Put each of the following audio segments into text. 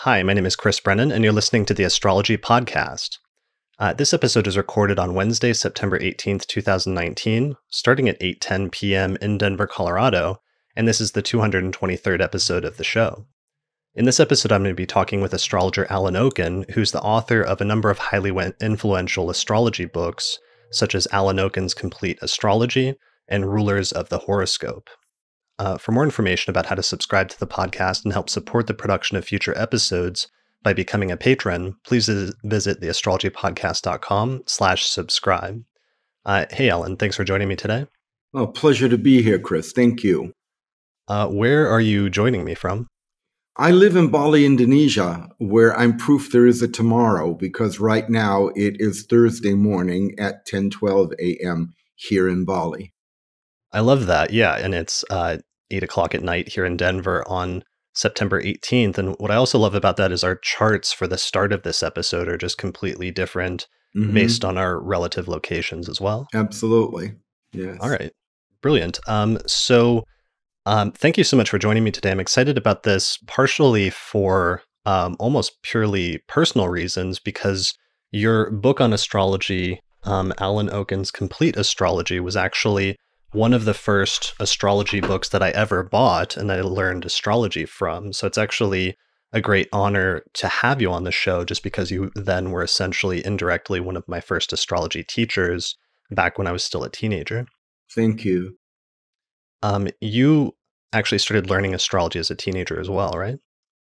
Hi, my name is Chris Brennan, and you're listening to the Astrology Podcast. This episode is recorded on Wednesday, September 18th, 2019, starting at 8:10 p.m. in Denver, Colorado, and this is the 223rd episode of the show. In this episode, I'm going to be talking with astrologer Alan Oken, who's the author of a number of highly influential astrology books, such as Alan Oken's Complete Astrology and Rulers of the Horoscope. For more information about how to subscribe to the podcast and help support the production of future episodes by becoming a patron, please visit theastrologypodcast.com/subscribe. Hey, Alan, thanks for joining me today. Oh, pleasure to be here, Chris. Thank you. Where are you joining me from? I live in Bali, Indonesia, where I'm proof there is a tomorrow, because right now it is Thursday morning at 10:12 a.m. here in Bali. I love that. Yeah, and it's 8 o'clock at night here in Denver on September 18th. And what I also love about that is our charts for the start of this episode are just completely different based on our relative locations as well. Absolutely. Yes. All right. Brilliant. Thank you so much for joining me today. I'm excited about this partially for almost purely personal reasons, because your book on astrology, Alan Oken's Complete Astrology, was actually one of the first astrology books that I ever bought and I learned astrology from. So it's actually a great honor to have you on the show, just because you then were essentially indirectly one of my first astrology teachers back when I was still a teenager. Thank you. You actually started learning astrology as a teenager as well, right?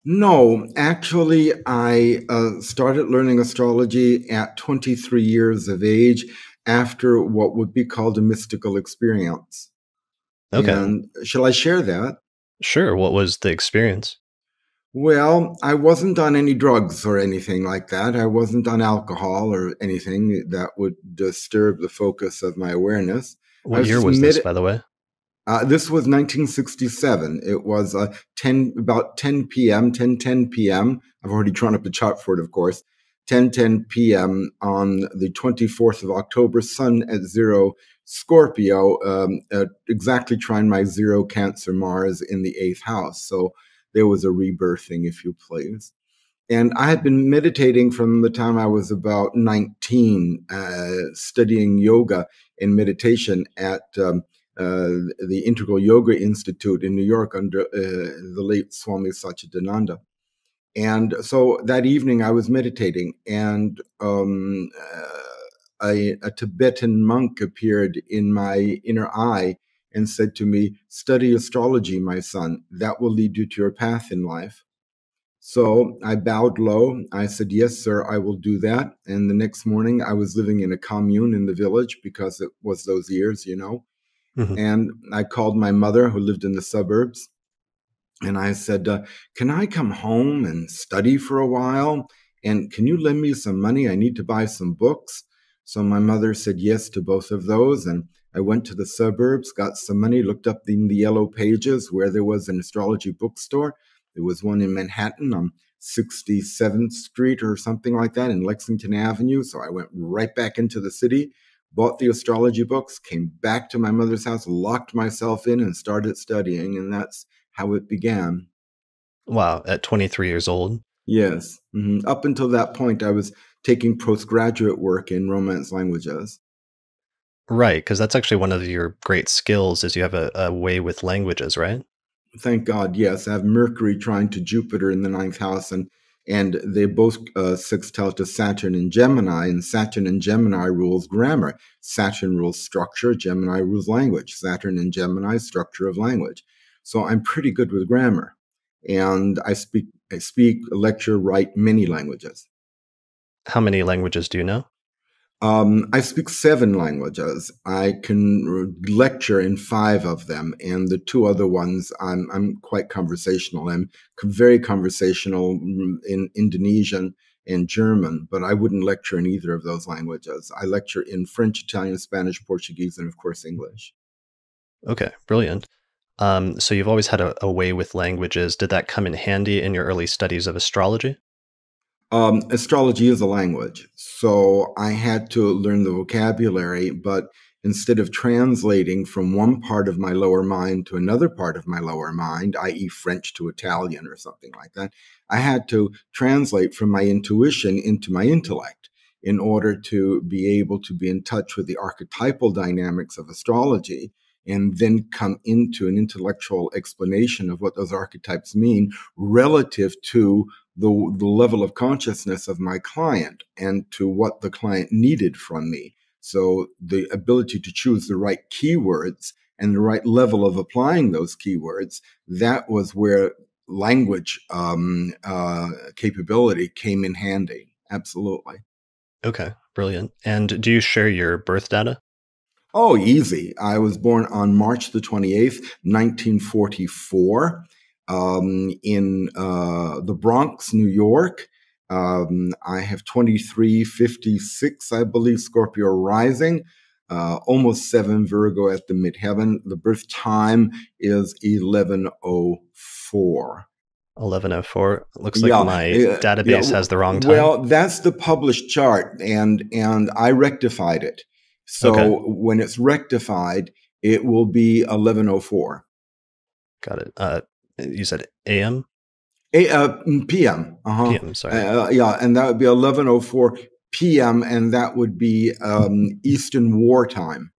No, actually, I started learning astrology at 23 years of age after what would be called a mystical experience. Okay. And shall I share that? Sure. What was the experience? Well, I wasn't on any drugs or anything like that. I wasn't on alcohol or anything that would disturb the focus of my awareness. What year was this, by the way? This was 1967. It was about 10 p.m., 10:10 p.m. I've already drawn up a chart for it, of course. 10:10 p.m. on the 24th of October, Sun at 0, Scorpio, exactly trying my 0 Cancer Mars in the 8th house. So there was a rebirthing, if you please. And I had been meditating from the time I was about 19, studying yoga and meditation at the Integral Yoga Institute in New York under the late Swami Satchidananda. And so that evening I was meditating, and a Tibetan monk appeared in my inner eye and said to me, "Study astrology, my son. That will lead you to your path in life." So I bowed low. I said, "Yes, sir, I will do that." And the next morning I was living in a commune in the village, because it was those years, you know. And I called my mother, who lived in the suburbs, and I said, "Can I come home and study for a while? And can you lend me some money? I need to buy some books." So my mother said yes to both of those. And I went to the suburbs, got some money, looked up in the yellow pages where there was an astrology bookstore. There was one in Manhattan on 67th Street or something like that, in Lexington Avenue. So I went right back into the city, bought the astrology books, came back to my mother's house, locked myself in, and started studying. And that's how it began. Wow, at 23 years old? Yes. Up until that point, I was taking postgraduate work in Romance languages. Right, because that's actually one of your great skills, is you have a way with languages, right? Thank God, yes. I have Mercury trying to Jupiter in the 9th house, and they both sextile to Saturn in Gemini, and Saturn in Gemini rules grammar. Saturn rules structure, Gemini rules language. Saturn in Gemini, structure of language. So I'm pretty good with grammar, and I speak, lecture, write many languages. How many languages do you know? I speak 7 languages. I can lecture in 5 of them, and the 2 other ones, I'm quite conversational. I'm very conversational in Indonesian and German, but I wouldn't lecture in either of those languages. I lecture in French, Italian, Spanish, Portuguese, and of course English. Okay, brilliant. So you've always had a way with languages. Did that come in handy in your early studies of astrology? Astrology is a language, so I had to learn the vocabulary, but instead of translating from one part of my lower mind to another part of my lower mind, i.e. French to Italian or something like that, I had to translate from my intuition into my intellect in order to be able to be in touch with the archetypal dynamics of astrology, and then come into an intellectual explanation of what those archetypes mean relative to the level of consciousness of my client and to what the client needed from me. So the ability to choose the right keywords and the right level of applying those keywords, that was where language capability came in handy. Absolutely. Okay, brilliant. And do you share your birth data? Oh, easy. I was born on March the 28th, 1944, in the Bronx, New York. I have 2356, I believe, Scorpio Rising, almost 7 Virgo at the midheaven. The birth time is 11:04. 1104. Looks like Yeah, my yeah. database has the wrong time. Well, that's the published chart, and I rectified it. So Okay. when it's rectified, it will be 11:04. Got it. You said AM? PM. PM, sorry. Yeah, and that would be 11:04 PM, and that would be Eastern War time.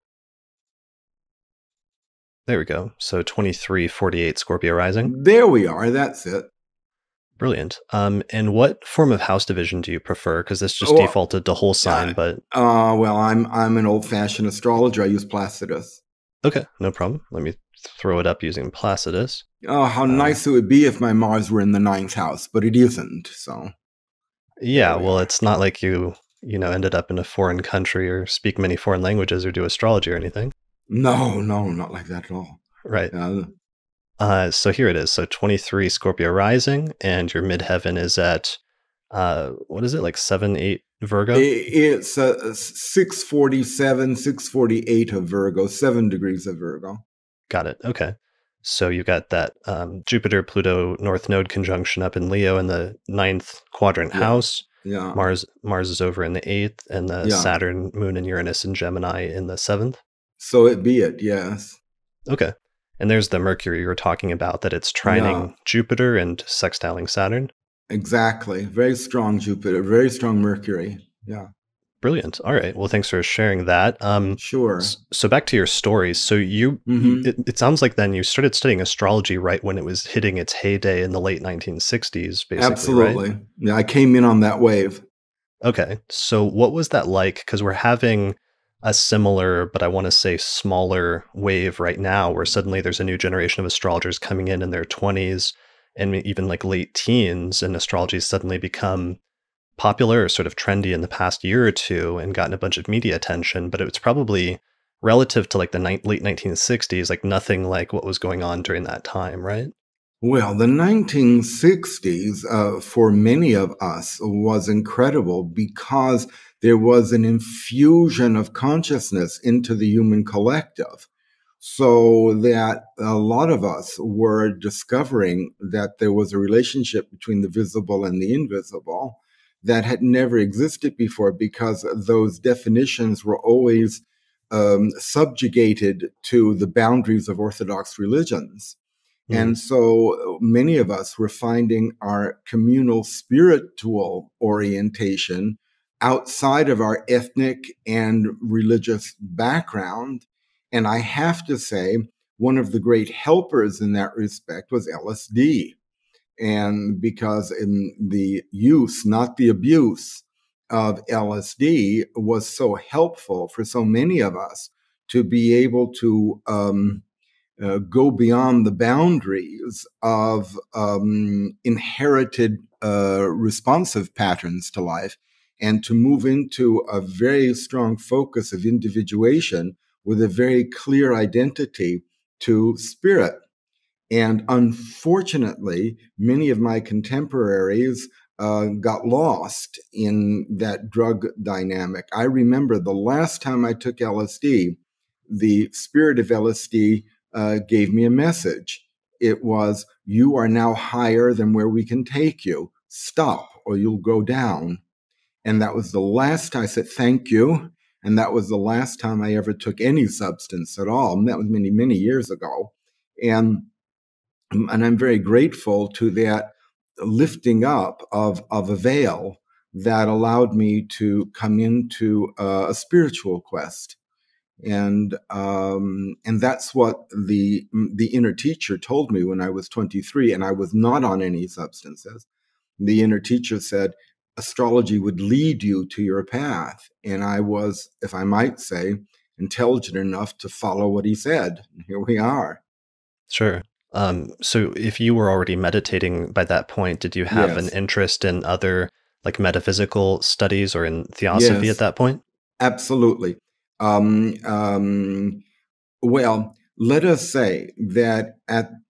There we go. So 2348 Scorpio Rising. There we are. That's it. Brilliant. And what form of house division do you prefer? Because this just Oh, defaulted to whole sign, but well, I'm an old-fashioned astrologer. I use Placidus. okay, no problem. Let me throw it up using Placidus. Oh, how nice it would be if my Mars were in the 9th house, but it isn't. So yeah, well, it's not like you ended up in a foreign country or speak many foreign languages or do astrology or anything. No, not like that at all. Right. So here it is. So 23 Scorpio Rising, and your midheaven is at what is it, like 7-8 Virgo? It's 647, 648 of Virgo, 7 degrees of Virgo. Got it. Okay. So you've got that Jupiter-Pluto North Node conjunction up in Leo in the 9th quadrant house. Yeah. Mars is over in the 8th, and the Saturn, Moon, and Uranus in Gemini in the 7th. So it be it, yes. Okay. And there's the Mercury you were talking about, that it's trining Jupiter and sextiling Saturn. Exactly. Very strong Jupiter, very strong Mercury. Yeah. Brilliant. All right. Well, thanks for sharing that. Sure. So back to your stories. So it sounds like then you started studying astrology right when it was hitting its heyday in the late 1960s, basically. Absolutely. Right? Yeah, I came in on that wave. Okay. So what was that like? Because we're having a similar, but I want to say smaller wave right now, where suddenly there's a new generation of astrologers coming in their 20s and even like late teens, and astrology's suddenly become popular or sort of trendy in the past year or two and gotten a bunch of media attention, but it's probably relative to like the late 1960s, like nothing like what was going on during that time, right? Well, the 1960s, for many of us, was incredible because there was an infusion of consciousness into the human collective, so that a lot of us were discovering that there was a relationship between the visible and the invisible that had never existed before, because those definitions were always subjugated to the boundaries of Orthodox religions. And so many of us were finding our communal spiritual orientation outside of our ethnic and religious background. And I have to say, one of the great helpers in that respect was LSD. And because in the use, not the abuse, of LSD was so helpful for so many of us to be able to go beyond the boundaries of inherited responsive patterns to life, and to move into a very strong focus of individuation with a very clear identity to spirit. And unfortunately, many of my contemporaries got lost in that drug dynamic. I remember the last time I took LSD, the spirit of LSD gave me a message. It was, "You are now higher than where we can take you. Stop, or you'll go down." And that was the last. I said, "Thank you." And that was the last time I ever took any substance at all. And that was many, many years ago. And I'm very grateful to that lifting up of a veil that allowed me to come into a spiritual quest. And that's what the inner teacher told me when I was 23, and I was not on any substances. The inner teacher said, astrology would lead you to your path. And I was, if I might say, intelligent enough to follow what he said. And here we are. Sure. So if you were already meditating by that point, did you have an Yes. interest in other like metaphysical studies or in theosophy Yes. at that point? Absolutely. Well, let us say that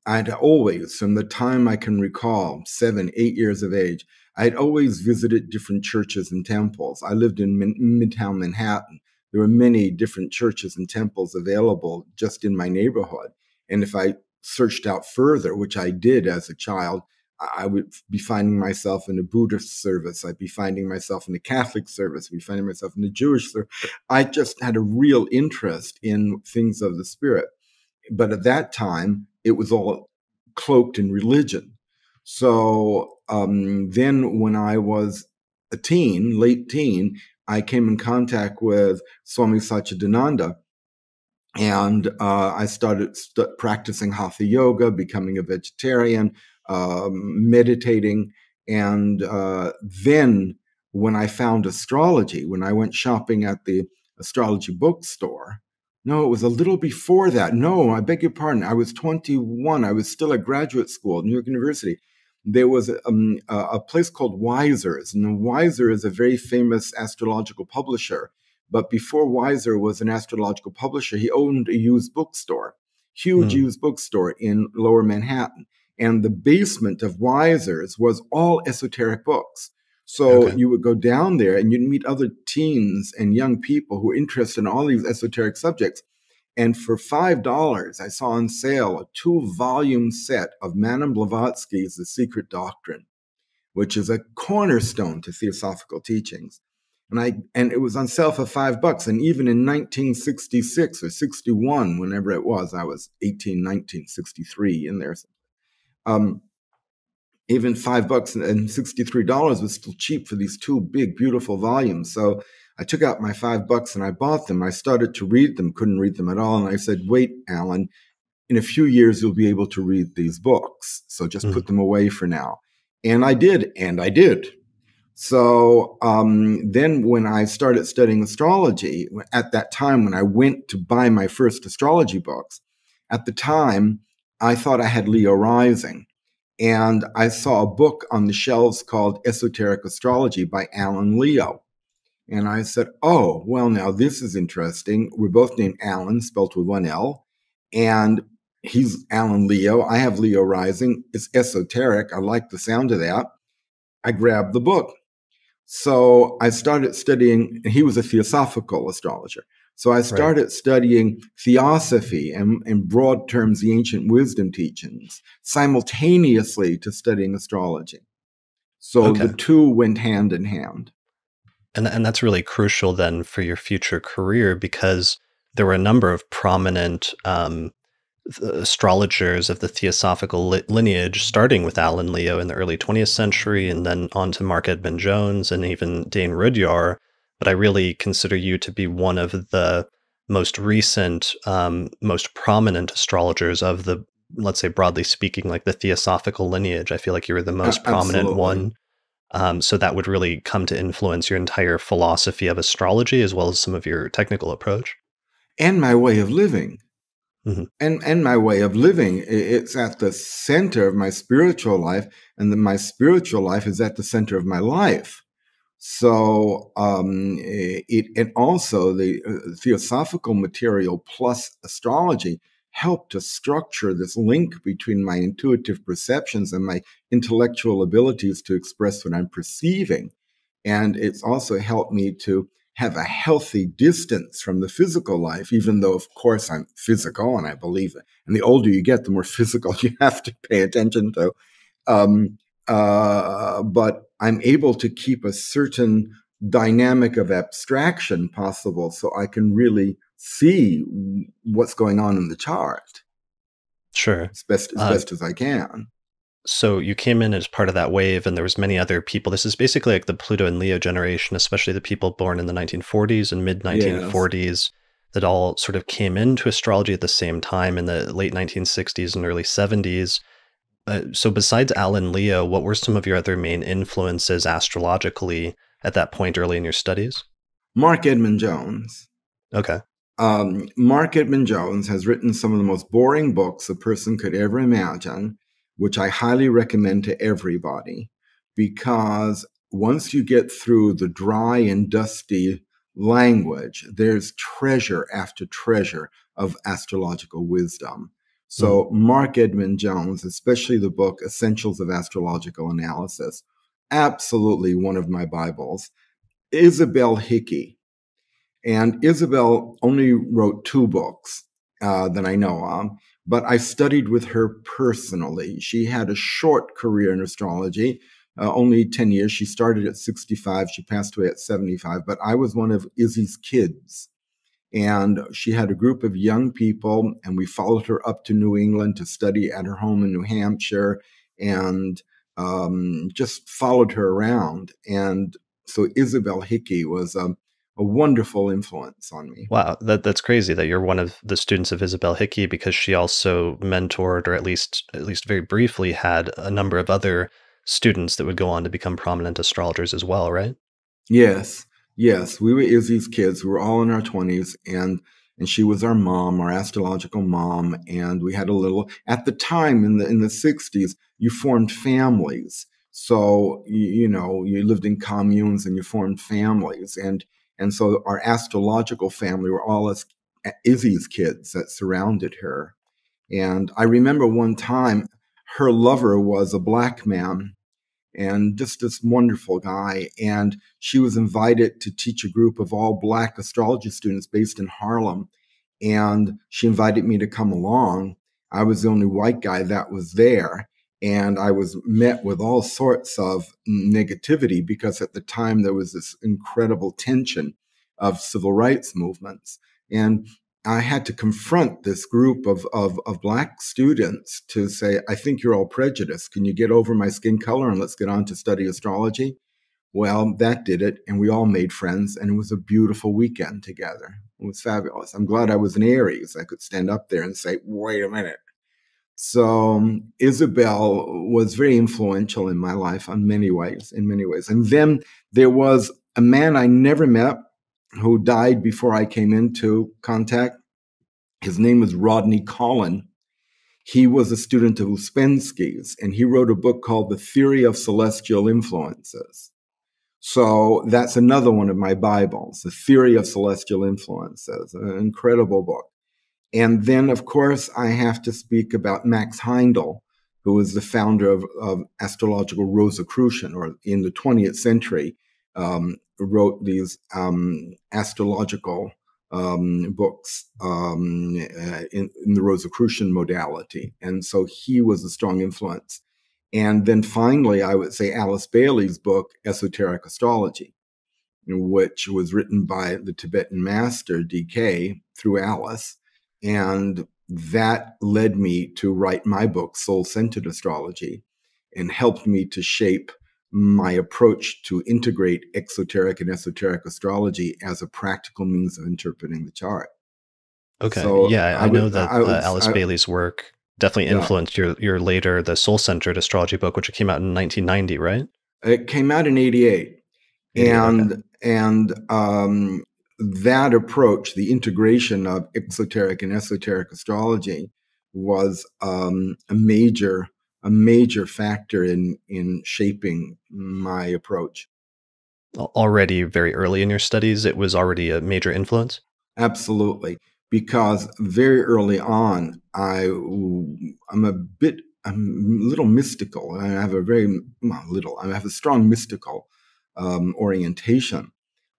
I'd always, from the time I can recall, 7, 8 years of age, I'd always visited different churches and temples. I lived in Midtown Manhattan. There were many different churches and temples available just in my neighborhood. And if I searched out further, which I did as a child, I would be finding myself in a Buddhist service. I'd be finding myself in a Catholic service. I'd be finding myself in a Jewish service. I just had a real interest in things of the spirit. But at that time, it was all cloaked in religion. So then when I was a teen, late teen, I came in contact with Swami Satchidananda. And I started practicing hatha yoga, becoming a vegetarian, meditating. And then when I found astrology, when I went shopping at the astrology bookstore, no, it was a little before that. No, I beg your pardon. I was 21. I was still at graduate school at New York University. There was a place called Weiser's. And Weiser is a very famous astrological publisher. But before Weiser was an astrological publisher, he owned a used bookstore, huge used bookstore in Lower Manhattan. And the basement of Weiser's was all esoteric books. So you would go down there and you'd meet other teens and young people who were interested in all these esoteric subjects. And for $5, I saw on sale a 2-volume set of Madame Blavatsky's The Secret Doctrine, which is a cornerstone to theosophical teachings. And it was on sale for $5. And even in 1966 or 61, whenever it was, I was 18, 19, 63 in there. Even $5 and $63 was still cheap for these 2 big, beautiful volumes. So I took out my $5 and I bought them. I started to read them, couldn't read them at all. And I said, wait, Alan, in a few years, you'll be able to read these books. So just put them away for now. And I did. So then when I started studying astrology, at that time when I went to buy my first astrology books, at the time, I thought I had Leo rising. And I saw a book on the shelves called Esoteric Astrology by Alan Leo. And I said, oh, well, now this is interesting. We're both named Alan, spelled with 1 L. And he's Alan Leo. I have Leo rising. It's esoteric. I like the sound of that. I grabbed the book. So I started studying, and he was a theosophical astrologer. So I started studying Theosophy and, in broad terms, the ancient wisdom teachings, simultaneously to studying astrology. So the two went hand in hand. And that's really crucial then for your future career, because there were a number of prominent astrologers of the Theosophical lineage, starting with Alan Leo in the early 20th century, and then on to Mark Edmund Jones and even Dane Rudyard. But I really consider you to be one of the most recent, most prominent astrologers of the, let's say broadly speaking, like the Theosophical lineage. I feel like you were the most prominent one. So that would really come to influence your entire philosophy of astrology, as well as some of your technical approach. And my way of living. And my way of living, it's at the center of my spiritual life, and my spiritual life is at the center of my life. So and also the theosophical material plus astrology helped to structure this link between my intuitive perceptions and my intellectual abilities to express what I'm perceiving. And it's also helped me to have a healthy distance from the physical life, even though, of course, I'm physical and I believe it. And the older you get, the more physical you have to pay attention to. But I'm able to keep a certain dynamic of abstraction possible so I can really see what's going on in the chart. Sure. As best as I can. So you came in as part of that wave, and there was many other people. This is basically like the Pluto and Leo generation, especially the people born in the 1940s and mid 1940s, yes, that all sort of came into astrology at the same time in the late 1960s and early 70s. So besides Alan Leo, what were some of your other main influences astrologically at that point early in your studies? Mark Edmund Jones. Okay. Mark Edmund Jones has written some of the most boring books a person could ever imagine, which I highly recommend to everybody, because once you get through the dry and dusty language, there's treasure after treasure of astrological wisdom. So Mark Edmund Jones, especially the book Essentials of Astrological Analysis, absolutely one of my Bibles. Isabel Hickey. And Isabel only wrote 2 books that I know of, but I studied with her personally. She had a short career in astrology, only 10 years. She started at 65. She passed away at 75, but I was one of Izzy's kids. And she had a group of young people, and we followed her up to New England to study at her home in New Hampshire, and just followed her around. And so Isabel Hickey was a wonderful influence on me. Wow, that's crazy that you're one of the students of Isabel Hickey, because she also mentored, or at least very briefly had a number of other students that would go on to become prominent astrologers as well, right? Yes. We were Izzy's kids. We were all in our 20s, and she was our mom, our astrological mom, and we had a little. At the time in the 60s, you formed families. So you lived in communes and you formed families, and so our astrological family were all us Izzy's kids that surrounded her. And I remember one time her lover was a black man, and just this wonderful guy. And she was invited to teach a group of all Black astrology students based in Harlem. And she invited me to come along. I was the only white guy that was there. And I was met with all sorts of negativity, because at the time there was this incredible tension of civil rights movements. And I had to confront this group of Black students to say, I think you're all prejudiced. Can you get over my skin color and let's get on to study astrology? Well, that did it. And we all made friends. And it was a beautiful weekend together. It was fabulous. I'm glad I was an Aries. I could stand up there and say, wait a minute. So Isabel was very influential in my life in many ways. And then there was a man I never met who died before I came into contact. His name is Rodney Collin. He was a student of Ouspensky's, and he wrote a book called The Theory of Celestial Influences. So that's another one of my Bibles, The Theory of Celestial Influences, an incredible book. And then, of course, I have to speak about Max Heindel, who was the founder of astrological Rosicrucian, or in the 20th century, wrote these astrological books in the Rosicrucian modality. And so he was a strong influence. And then finally, I would say Alice Bailey's book, Esoteric Astrology, which was written by the Tibetan master, DK, through Alice. And that led me to write my book, Soul-Centered Astrology, and helped me to shape my approach to integrate exoteric and esoteric astrology as a practical means of interpreting the chart. Okay. So yeah, I know that Alice Bailey's work definitely influenced your later, the Soul-Centered Astrology book, which came out in 1990, right? It came out in 88. And that approach, the integration of exoteric and esoteric astrology, was a major factor in shaping my approach. Already very early in your studies, it was already a major influence? Absolutely. Because very early on, I'm a little mystical. I have I have a strong mystical orientation.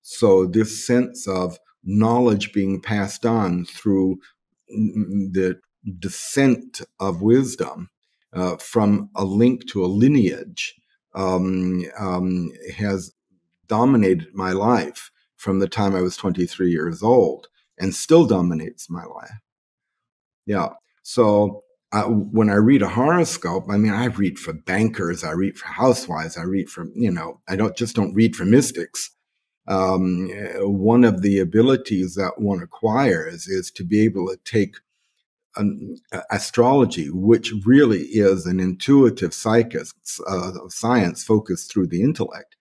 So this sense of knowledge being passed on through the descent of wisdom from a link to a lineage has dominated my life from the time I was 23 years old and still dominates my life. Yeah. So when I read a horoscope, I mean, I read for bankers, I read for housewives, I read for, I don't read for mystics. One of the abilities that one acquires is to be able to take astrology, which really is an intuitive science focused through the intellect,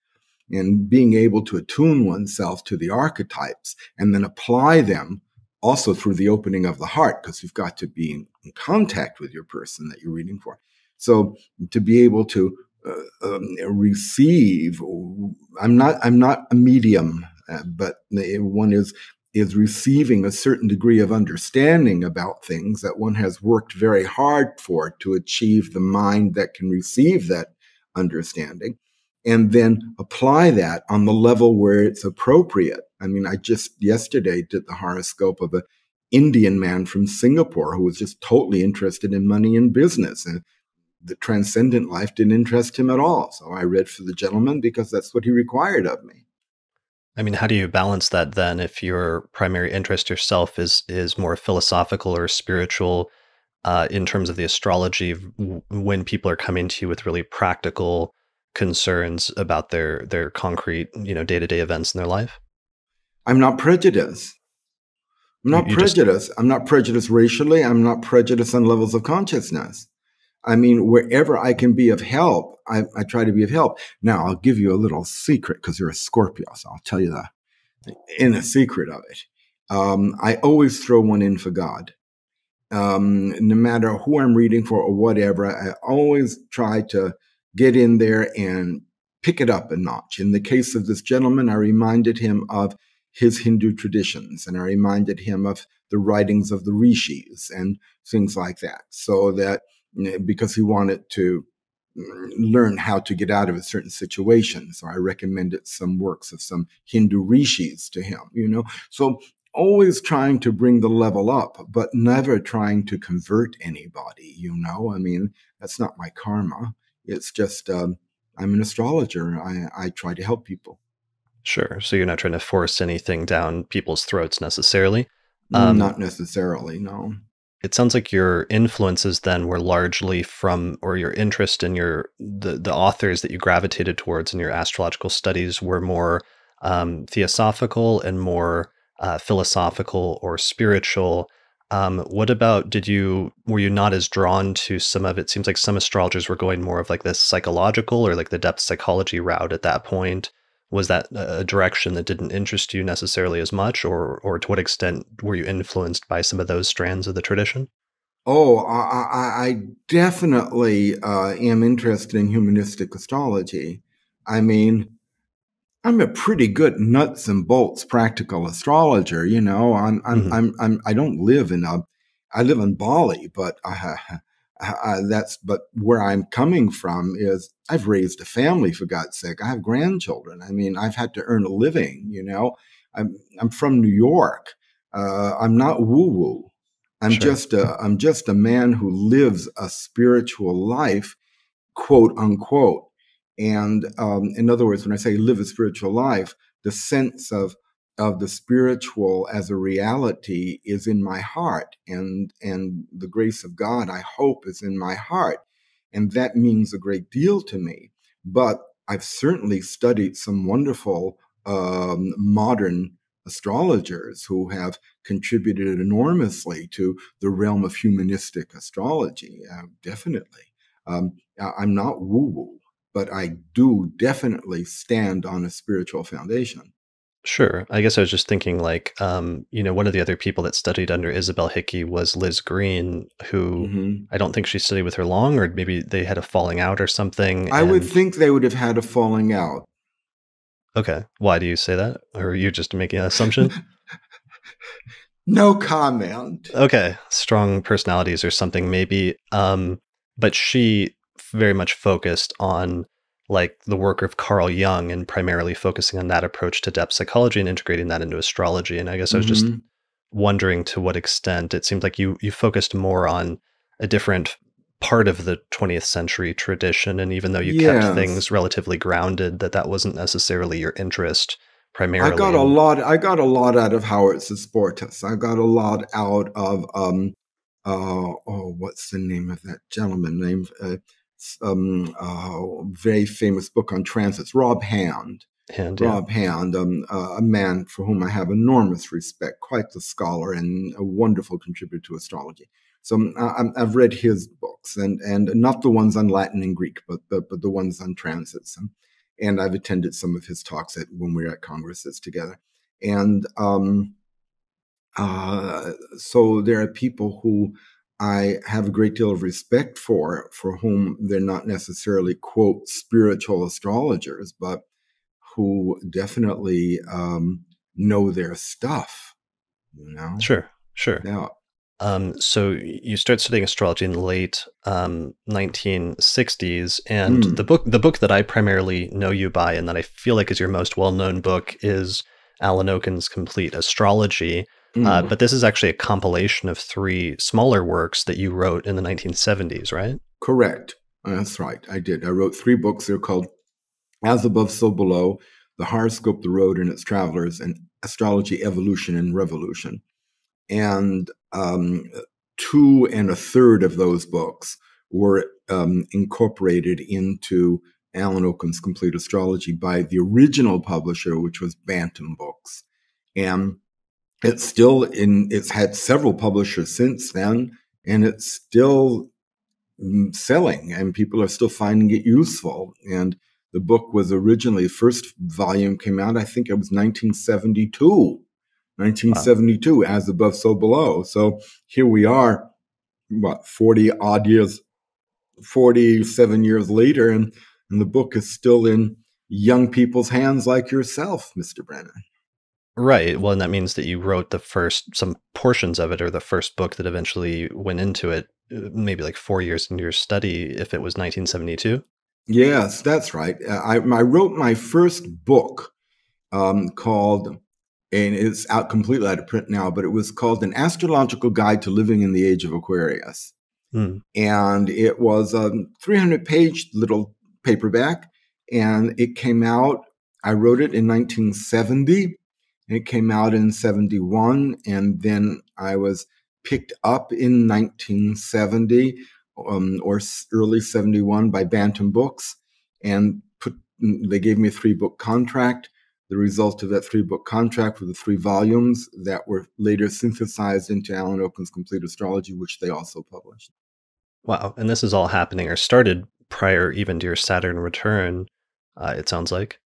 and being able to attune oneself to the archetypes and then apply them also through the opening of the heart, because you've got to be in contact with your person that you're reading for. So to be able to receive, I'm not a medium, but one is receiving a certain degree of understanding about things that one has worked very hard for to achieve the mind that can receive that understanding, and then apply that on the level where it's appropriate. I mean, I just yesterday did the horoscope of an Indian man from Singapore who was just totally interested in money and business, and the transcendent life didn't interest him at all. So I read for the gentleman because that's what he required of me. I mean, how do you balance that then if your primary interest yourself is more philosophical or spiritual in terms of the astrology, when people are coming to you with really practical concerns about their concrete, day-to-day events in their life? I'm not prejudiced. I'm not prejudiced. I'm not prejudiced racially. I'm not prejudiced on levels of consciousness. I mean, wherever I can be of help, I try to be of help. Now, I'll give you a little secret because you're a Scorpio, so I'll tell you the inner secret of it. I always throw one in for God. No matter who I'm reading for or whatever, I always try to get in there and pick it up a notch. In the case of this gentleman, I reminded him of his Hindu traditions, and I reminded him of the writings of the rishis and things like that, so that because he wanted to learn how to get out of a certain situation. So I recommended some works of some Hindu rishis to him, So always trying to bring the level up, but never trying to convert anybody, I mean, that's not my karma. It's just, I'm an astrologer. I try to help people. Sure. So you're not trying to force anything down people's throats necessarily? Not necessarily, no. It sounds like your influences then were largely from, or your interest in the authors that you gravitated towards in your astrological studies were more theosophical and more philosophical or spiritual. What about, were you not as drawn to some of it? Seems like some astrologers were going more of like this psychological or like the depth psychology route at that point. Was that a direction that didn't interest you necessarily as much, or to what extent were you influenced by some of those strands of the tradition? Oh, I definitely am interested in humanistic astrology. I mean, I'm a pretty good nuts and bolts practical astrologer. I don't live I live in Bali, but but where I'm coming from is I've raised a family, for God's sake. I have grandchildren. I mean, I've had to earn a living, I'm from New York. I'm not woo-woo. I'm just a man who lives a spiritual life, quote unquote. And in other words, when I say live a spiritual life, the sense of the spiritual as a reality is in my heart, and the grace of God, I hope, is in my heart, and that means a great deal to me. But I've certainly studied some wonderful modern astrologers who have contributed enormously to the realm of humanistic astrology. Definitely, I'm not woo-woo, but I do definitely stand on a spiritual foundation. Sure. I guess I was just thinking like, one of the other people that studied under Isabel Hickey was Liz Green, who I don't think she studied with her long, or maybe they had a falling out or something. I would think they would have had a falling out. Okay. Why do you say that? Or are you just making an assumption? No comment. Okay. Strong personalities or something maybe. But she very much focused on like the work of Carl Jung and primarily focusing on that approach to depth psychology and integrating that into astrology. And I guess I was just wondering to what extent it seems like you focused more on a different part of the 20th century tradition, and even though you kept Yes. things relatively grounded, that wasn't necessarily your interest I primarily. got a lot. I got a lot out of Howard Susportus. I got a lot out of what's the name of that gentleman? Very famous book on transits. Rob Hand. And yeah, Rob Hand, a man for whom I have enormous respect, quite the scholar and a wonderful contributor to astrology. So I've read his books, and not the ones on Latin and Greek, but the ones on transits. And I've attended some of his talks when we were at congresses together. And so there are people who I have a great deal of respect for whom they're not necessarily, quote, spiritual astrologers, but who definitely know their stuff, you know? sure, sure. Yeah. So you start studying astrology in the late 1960s, and the book that I primarily know you by, and that I feel like is your most well-known book, is Alan Oken's Complete Astrology. But this is actually a compilation of 3 smaller works that you wrote in the 1970s, right? Correct. That's right. I did. I wrote 3 books. They're called As Above, So Below, The Horoscope, The Road and Its Travelers, and Astrology, Evolution and Revolution. And 2 1/3 of those books were incorporated into Alan Oken's Complete Astrology by the original publisher, which was Bantam Books. And it's had several publishers since then, and it's still selling, and people are still finding it useful. And the book was originally, first volume came out, I think it was 1972. 1972, wow. As Above, So Below. So here we are, 47 years later, and the book is still in young people's hands like yourself, Mr. Brennan. Right. Well, and that means that you wrote some portions of it, or the first book that eventually went into it, maybe like 4 years into your study, if it was 1972. Yes, that's right. I wrote my first book called, and it's out completely out of print now, but it was called An Astrological Guide to Living in the Age of Aquarius. And it was a 300-page little paperback, and it came out, I wrote it in 1970, and it came out in 71, and then I was picked up in 1970 or early 71 by Bantam Books, and they gave me a 3-book contract. The result of that 3-book contract were the 3 volumes that were later synthesized into Alan Oken's Complete Astrology, which they also published. Wow. And this is all happening, or started prior even to your Saturn return, it sounds like.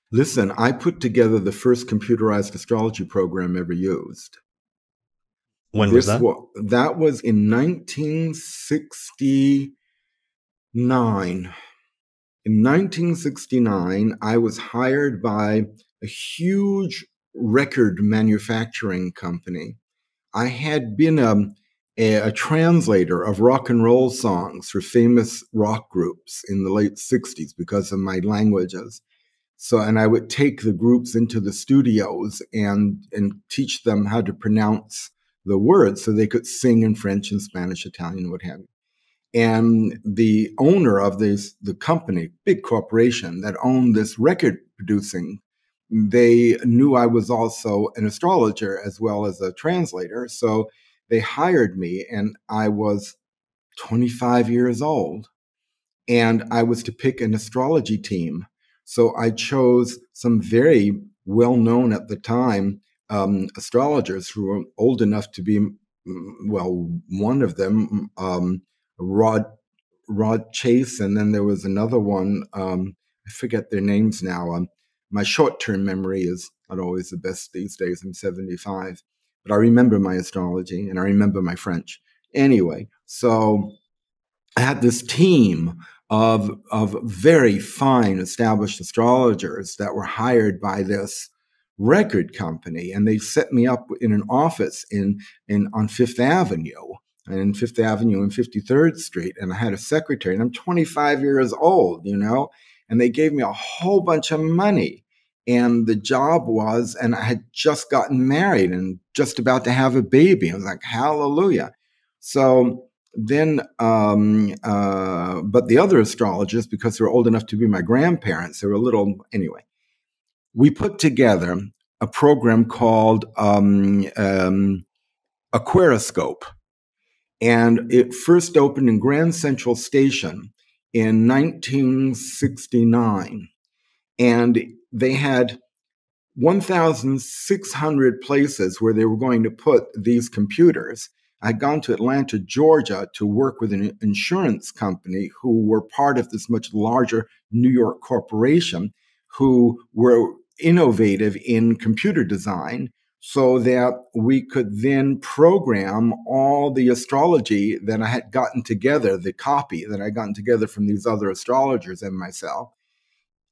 Listen, I put together the first computerized astrology program ever used. When was that? That was in 1969. In 1969, I was hired by a huge record manufacturing company. I had been a translator of rock and roll songs for famous rock groups in the late 60s because of my languages. So, and I would take the groups into the studios and teach them how to pronounce the words so they could sing in French and Spanish, Italian, what have you. And the owner of the company, big corporation that owned this record producing, they knew I was also an astrologer as well as a translator. So they hired me, and I was 25 years old, and I was to pick an astrology team. So I chose some very well-known at the time astrologers who were old enough to be, well, one of them, Rod Chase, and then there was another one, I forget their names now. My short-term memory is not always the best these days. I'm 75. But I remember my astrology, and I remember my French. Anyway, so I had this team of very fine established astrologers that were hired by this record company, and they set me up in an office on Fifth Avenue, and 53rd Street, and I had a secretary, and I'm 25 years old, and they gave me a whole bunch of money. And the job was, and I had just gotten married and just about to have a baby. I was like, hallelujah. So but the other astrologers, because they were old enough to be my grandparents, they were a little, anyway, we put together a program called Aquariscope. And it first opened in Grand Central Station in 1969. And they had 1,600 places where they were going to put these computers. I'd gone to Atlanta, Georgia to work with an insurance company who were part of this much larger New York corporation who were innovative in computer design so that we could then program all the astrology that I had gotten together, the copy that I'd gotten together from these other astrologers and myself,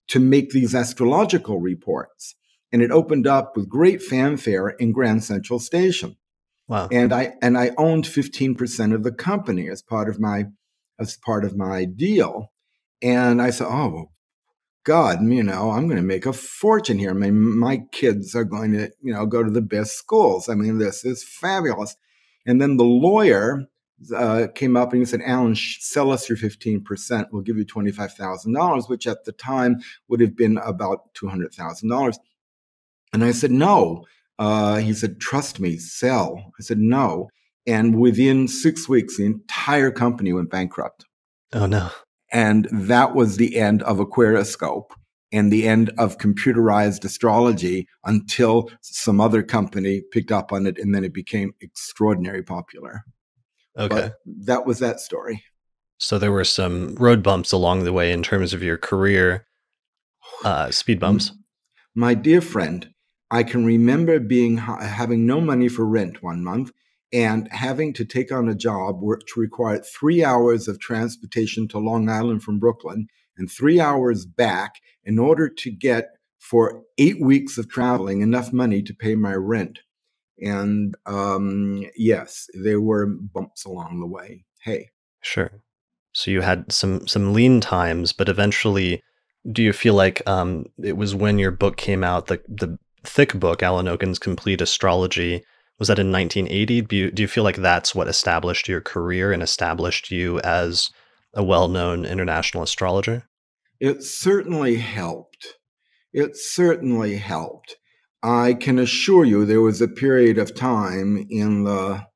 to make these astrological reports. And it opened up with great fanfare in Grand Central Station. Wow. And I owned 15% of the company as part of my deal. And I said, oh, God, I'm going to make a fortune here. I mean, my kids are going to, go to the best schools. I mean, this is fabulous. And then the lawyer came up and he said, Alan, sell us your 15%. We'll give you $25,000, which at the time would have been about $200,000. And I said, no. He said, trust me, sell. I said, no. And within 6 weeks, the entire company went bankrupt. Oh, no. And that was the end of Aquariscope and the end of computerized astrology until some other company picked up on it, and then it became extraordinarily popular. Okay. But that was that story. So there were some road bumps along the way in terms of your career, speed bumps. My dear friend, I can remember having no money for rent one month and having to take on a job which required 3 hours of transportation to Long Island from Brooklyn and 3 hours back in order to get, for 8 weeks of traveling, enough money to pay my rent. And yes, there were bumps along the way. Hey. Sure. So you had some lean times, but eventually, do you feel like it was when your book came out, the thick book, Alan Oken's Complete Astrology, was that in 1980? Do you feel like that's what established your career and established you as a well-known international astrologer? It certainly helped. It certainly helped. I can assure you there was a period of time in the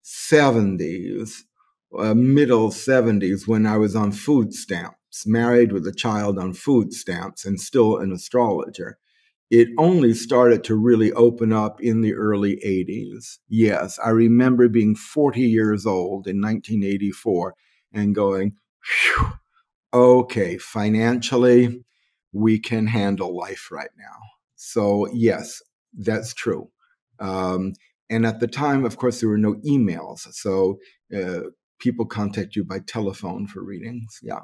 70s, middle 70s, when I was on food stamps, married with a child on food stamps and still an astrologer. It only started to really open up in the early 80s. Yes, I remember being 40 years old in 1984 and going, phew, okay, financially, we can handle life right now. So yes, that's true. And at the time, of course, there were no emails. So people contact you by telephone for readings. Yeah.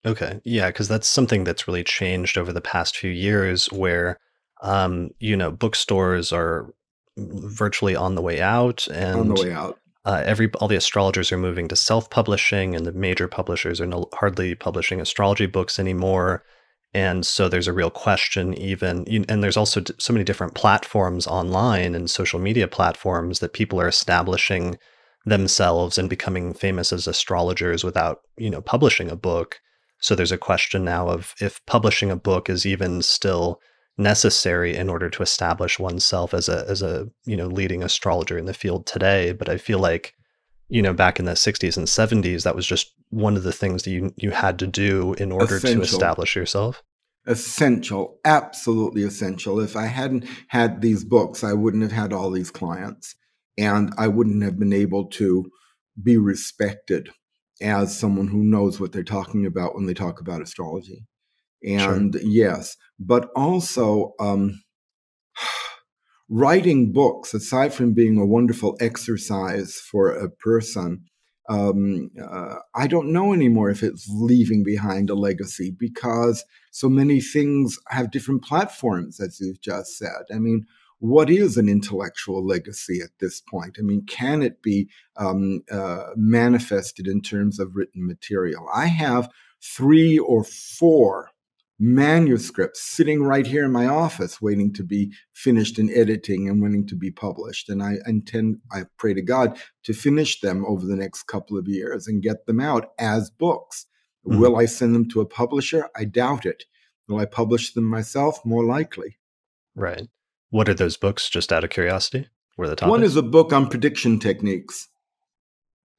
Okay. Yeah, because that's something that's really changed over the past few years where, bookstores are virtually on the way out, and On the way out. all the astrologers are moving to self-publishing, and the major publishers are hardly publishing astrology books anymore. And so there's a real question and there's also so many different platforms online and social media platforms that people are establishing themselves and becoming famous as astrologers without, publishing a book. So there's a question now of if publishing a book is even still necessary in order to establish oneself as a leading astrologer in the field today. But I feel like, back in the 60s and 70s, that was just one of the things that you had to do in order to establish yourself. Essential, absolutely essential. If I hadn't had these books, I wouldn't have had all these clients, and I wouldn't have been able to be respected as someone who knows what they're talking about when they talk about astrology. And sure. Yes, but also writing books, aside from being a wonderful exercise for a person, I don't know anymore if it's leaving behind a legacy, because so many things have different platforms, as you've just said. I mean, what is an intellectual legacy at this point? I mean, can it be manifested in terms of written material? I have 3 or 4 manuscripts sitting right here in my office waiting to be finished in editing and waiting to be published. And I pray to God to finish them over the next couple of years and get them out as books. Mm-hmm. Will I send them to a publisher? I doubt it. Will I publish them myself? More likely. Right. What are those books, just out of curiosity? What are the topics? One is a book on prediction techniques.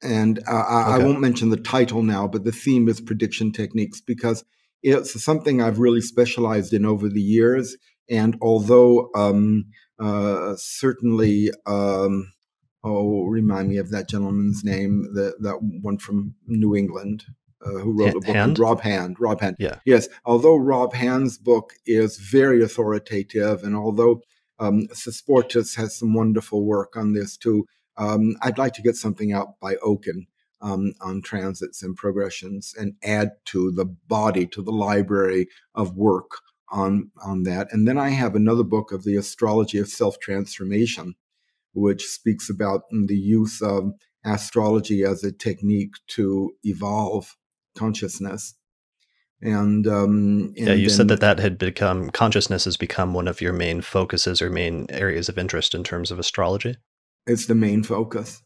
And I won't mention the title now, but the theme is prediction techniques because it's something I've really specialized in over the years. And although certainly, remind me of that gentleman's name, that one from New England who wrote a book, Rob Hand. Yeah. Yes. Although Rob Hand's book is very authoritative, and although Susportus has some wonderful work on this too, I'd like to get something out by Oken on transits and progressions and add to the body, to the library of work on that. And then I have another book of the Astrology of Self-Transformation, which speaks about the use of astrology as a technique to evolve consciousness. And you said that had become, consciousness has become one of your main focuses or main areas of interest in terms of astrology. It's the main focus.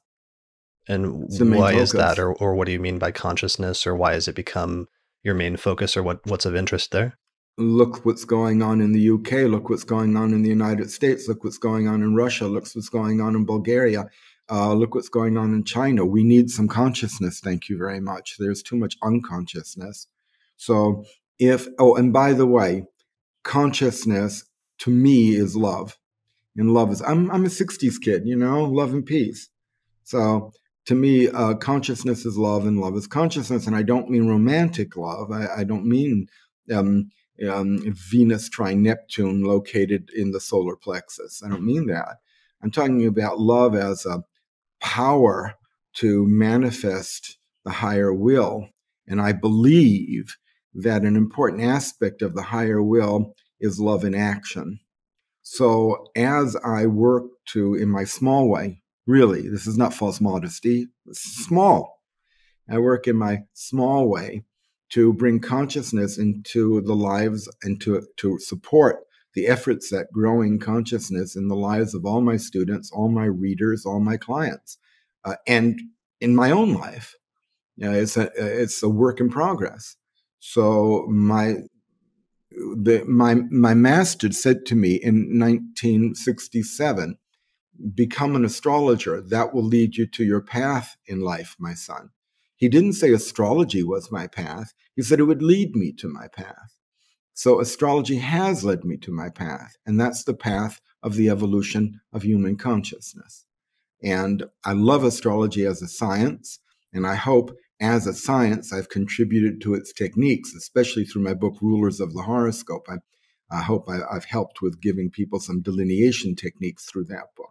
And why is that, or what do you mean by consciousness, or why has it become your main focus, or what's of interest there? Look what's going on in the UK. Look what's going on in the United States. Look what's going on in Russia. Look what's going on in Bulgaria. Look what's going on in China. We need some consciousness. Thank you very much. There's too much unconsciousness. So and by the way, consciousness to me is love. And love is, I'm a 60s kid, love and peace. So to me, consciousness is love and love is consciousness. And I don't mean romantic love. I don't mean Venus trine Neptune located in the solar plexus. I don't mean that. I'm talking about love as a power to manifest the higher will. And I believe that an important aspect of the higher will is love in action. So as I work in my small way, really, this is not false modesty, it's small. I work in my small way to bring consciousness into the lives and to support the efforts at growing consciousness in the lives of all my students, all my readers, all my clients, and in my own life. It's a work in progress. So my master said to me in 1967, become an astrologer. That will lead you to your path in life, my son. He didn't say astrology was my path. He said it would lead me to my path. So astrology has led me to my path, and that's the path of the evolution of human consciousness. And I love astrology as a science, and I hope as a science I've contributed to its techniques, especially through my book, Rulers of the Horoscope. I hope I've helped with giving people some delineation techniques through that book.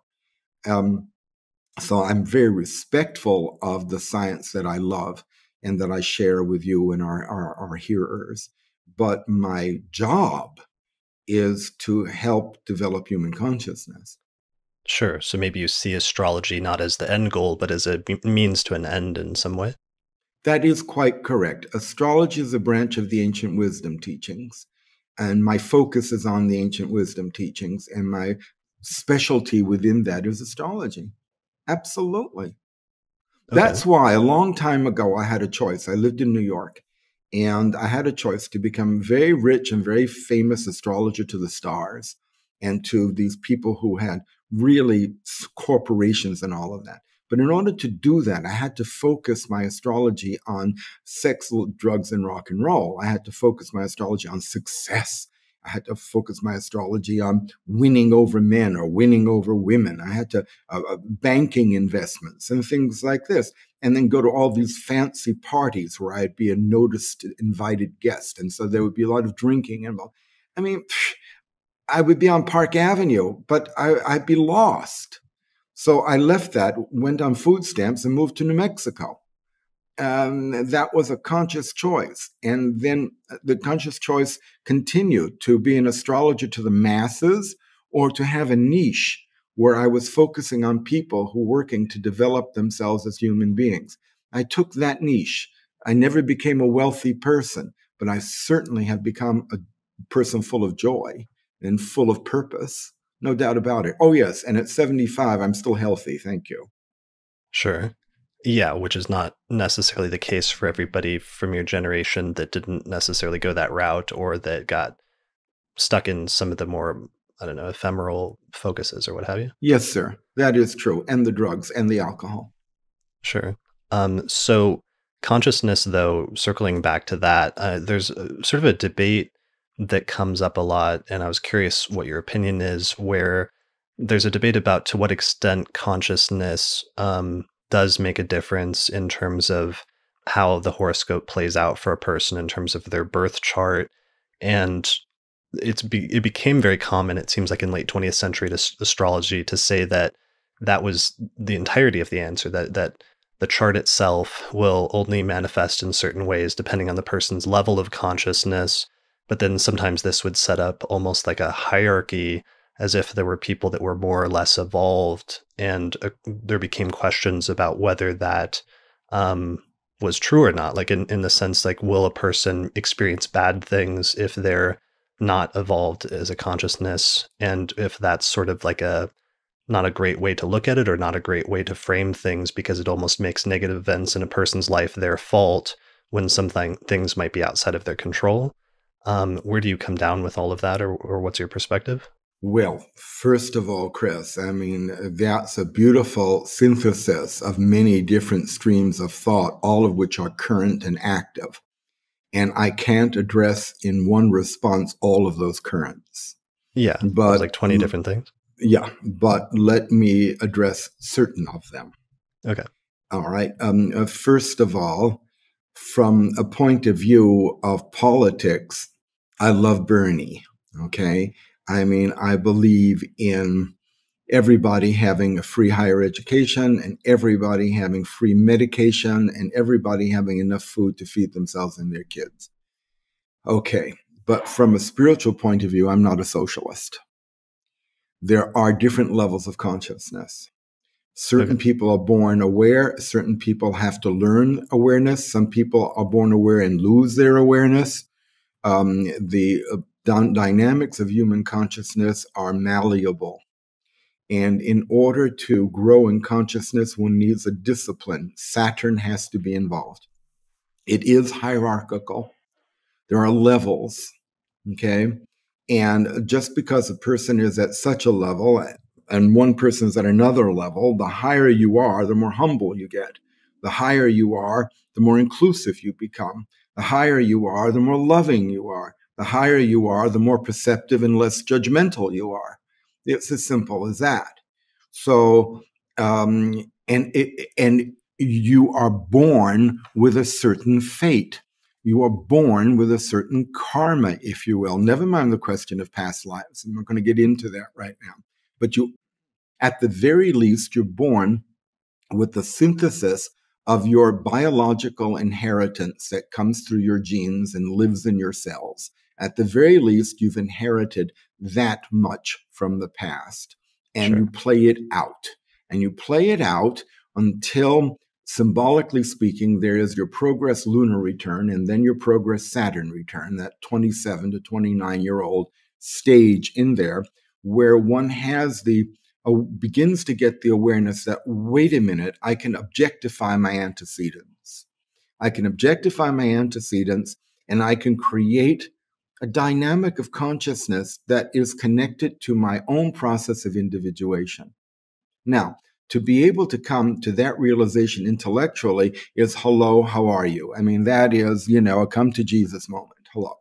So I'm very respectful of the science that I love and that I share with you and our hearers. But my job is to help develop human consciousness. Sure. So maybe you see astrology not as the end goal, but as a means to an end in some way? That is quite correct. Astrology is a branch of the ancient wisdom teachings. And my focus is on the ancient wisdom teachings. And my specialty within that is astrology. Absolutely. Okay. That's why a long time ago, I had a choice. I lived in New York, and I had a choice to become very rich and very famous astrologer to the stars and to these people who had really corporations and all of that. But in order to do that, I had to focus my astrology on sex, drugs, and rock and roll. I had to focus my astrology on success. I had to focus my astrology on winning over men or winning over women. I had to banking investments and things like this, and then go to all these fancy parties where I'd be a noticed invited guest. And so there would be a lot of drinking involved. I mean, I would be on Park Avenue, but I'd be lost. So I left that, went on food stamps, and moved to New Mexico. That was a conscious choice. And then the conscious choice continued to be an astrologer to the masses or to have a niche where I was focusing on people who were working to develop themselves as human beings. I took that niche. I never became a wealthy person, but I certainly have become a person full of joy and full of purpose. No doubt about it. Oh, yes. And at 75, I'm still healthy. Thank you. Sure. Yeah, which is not necessarily the case for everybody from your generation that didn't necessarily go that route or that got stuck in some of the more, I don't know, ephemeral focuses or what have you. Yes, sir. That is true. And the drugs and the alcohol. Sure. So consciousness, though, circling back to that, there's sort of a debate that comes up a lot, and I was curious what your opinion is, where there's a debate about to what extent consciousness does make a difference in terms of how the horoscope plays out for a person in terms of their birth chart. And it became very common, it seems like in late 20th century astrology, to say that that was the entirety of the answer, that the chart itself will only manifest in certain ways depending on the person's level of consciousness. But then sometimes this would set up almost like a hierarchy, as if there were people that were more or less evolved. And there became questions about whether that was true or not. Like in the sense, like, will a person experience bad things if they're not evolved as a consciousness? And if that's sort of like not a great way to look at it or not a great way to frame things, because it almost makes negative events in a person's life their fault when things might be outside of their control. Where do you come down with all of that, or what's your perspective? Well, first of all, Chris, I mean, that's a beautiful synthesis of many different streams of thought, all of which are current and active. And I can't address in one response all of those currents. Yeah, but like 20 different things. Yeah, but let me address certain of them. Okay. All right. First of all, from a point of view of politics, I love Bernie. Okay. I mean, I believe in everybody having a free higher education and everybody having free medication and everybody having enough food to feed themselves and their kids. Okay. But from a spiritual point of view, I'm not a socialist. There are different levels of consciousness. Certain people are born aware. Certain people have to learn awareness. Some people are born aware and lose their awareness. The dynamics of human consciousness are malleable. And in order to grow in consciousness, one needs a discipline. Saturn has to be involved. It is hierarchical. There are levels, okay? And just because a person is at such a level and one person is at another level, the higher you are, the more humble you get. The higher you are, the more inclusive you become. The higher you are, the more loving you are. The higher you are, the more perceptive and less judgmental you are. It's as simple as that. So, and you are born with a certain fate. You are born with a certain karma, if you will. Never mind the question of past lives. I'm not going to get into that right now. But at the very least, you're born with the synthesis of your biological inheritance that comes through your genes and lives in your cells. At the very least, you've inherited that much from the past. And you play it out. And you play it out until, symbolically speaking, there is your progress lunar return and then your progress Saturn return, that 27 to 29-year-old stage in there, where one has begins to get the awareness that, wait a minute, I can objectify my antecedents. I can objectify my antecedents and I can create a dynamic of consciousness that is connected to my own process of individuation. Now, to be able to come to that realization intellectually is, hello, how are you? I mean, that is, a come to Jesus moment. Hello.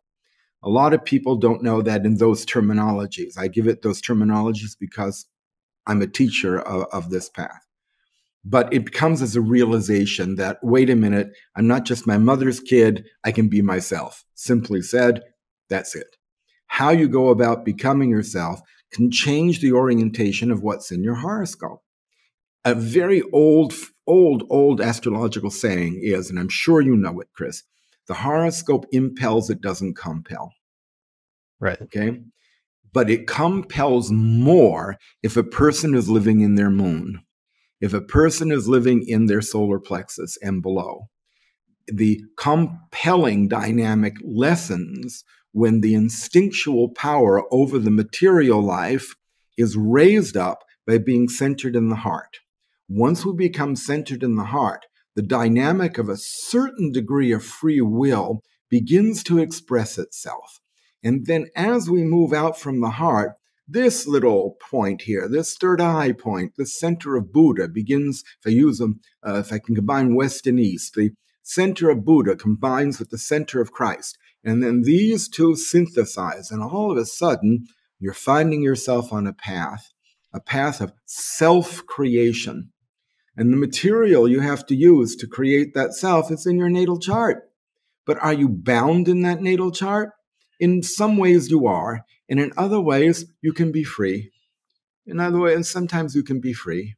A lot of people don't know that in those terminologies. I give it those terminologies because I'm a teacher of this path. But it comes as a realization that, wait a minute, I'm not just my mother's kid, I can be myself. Simply said, that's it. How you go about becoming yourself can change the orientation of what's in your horoscope. A very old astrological saying is, and I'm sure you know it, Chris, the horoscope impels, it doesn't compel. Right. Okay? But it compels more if a person is living in their moon, if a person is living in their solar plexus and below. the compelling dynamic lessens when the instinctual power over the material life is raised up by being centered in the heart. Once we become centered in the heart, the dynamic of a certain degree of free will begins to express itself. And then as we move out from the heart, this little point here, this third eye point, the center of Buddha begins, if I can combine West and East, the center of Buddha combines with the center of Christ. And then these two synthesize, and all of a sudden, you're finding yourself on a path of self-creation. And the material you have to use to create that self is in your natal chart. But are you bound in that natal chart? In some ways you are, and in other ways you can be free. In other ways, sometimes you can be free.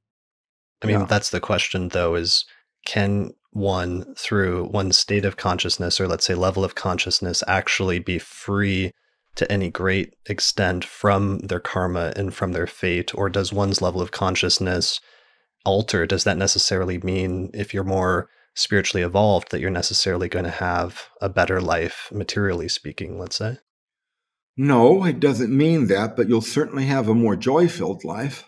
I mean, that's the question, though, is can one, through one state of consciousness, or let's say level of consciousness, actually be free to any great extent from their karma and from their fate? Or does one's level of consciousness alter? Does that necessarily mean if you're more spiritually evolved that you're necessarily going to have a better life, materially speaking, let's say? No, it doesn't mean that, but you'll certainly have a more joy-filled life.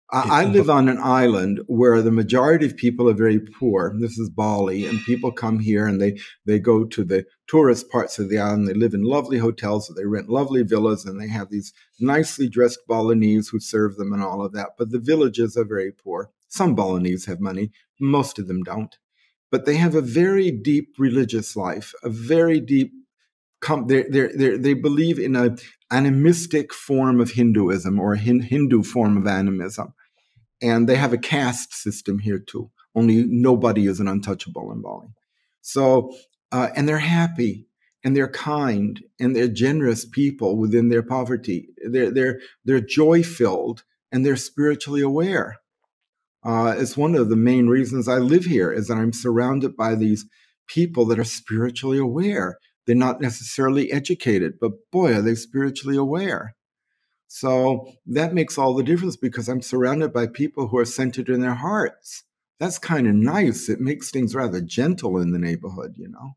I live on an island where the majority of people are very poor. This is Bali, and people come here and they go to the tourist parts of the island. They live in lovely hotels, or they rent lovely villas, and they have these nicely dressed Balinese who serve them and all of that. But the villages are very poor. Some Balinese have money, most of them don't. But they have a very deep religious life, a very deep they believe in an animistic form of Hinduism, or a Hindu form of animism. And they have a caste system here too. Only nobody is an untouchable in Bali. So, and they're happy, and they're kind, and they're generous people within their poverty. They're joy-filled, and they're spiritually aware. It's one of the main reasons I live here, is that I'm surrounded by these people that are spiritually aware. They're not necessarily educated, but boy, are they spiritually aware. So that makes all the difference, because I'm surrounded by people who are centered in their hearts. That's kind of nice. It makes things rather gentle in the neighborhood, you know?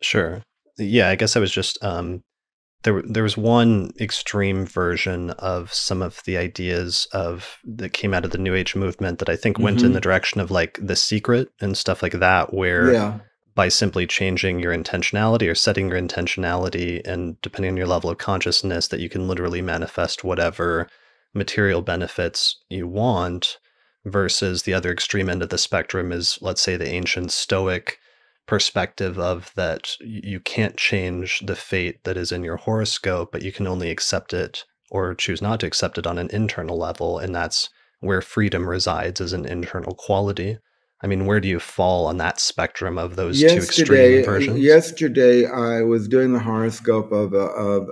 Sure. Yeah, I guess I was just, there was one extreme version of some of the ideas that came out of the New Age movement that I think went in the direction of like The Secret and stuff like that, where by simply changing your intentionality or setting your intentionality, and depending on your level of consciousness, that you can literally manifest whatever material benefits you want, versus the other extreme end of the spectrum is, let's say, the ancient Stoic perspective of that you can't change the fate that is in your horoscope, but you can only accept it or choose not to accept it on an internal level. And that's where freedom resides, as an internal quality. I mean, where do you fall on that spectrum of those two extreme versions? Yesterday, I was doing the horoscope of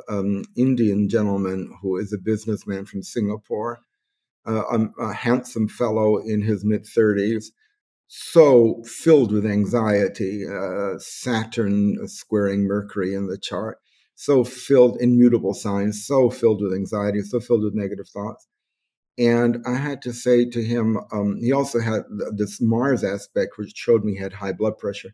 an Indian gentleman who is a businessman from Singapore, a handsome fellow in his mid-30s, so filled with anxiety, Saturn squaring Mercury in the chart, so filled, immutable signs, so filled with anxiety, so filled with negative thoughts. And I had to say to him, he also had this Mars aspect, which showed me he had high blood pressure.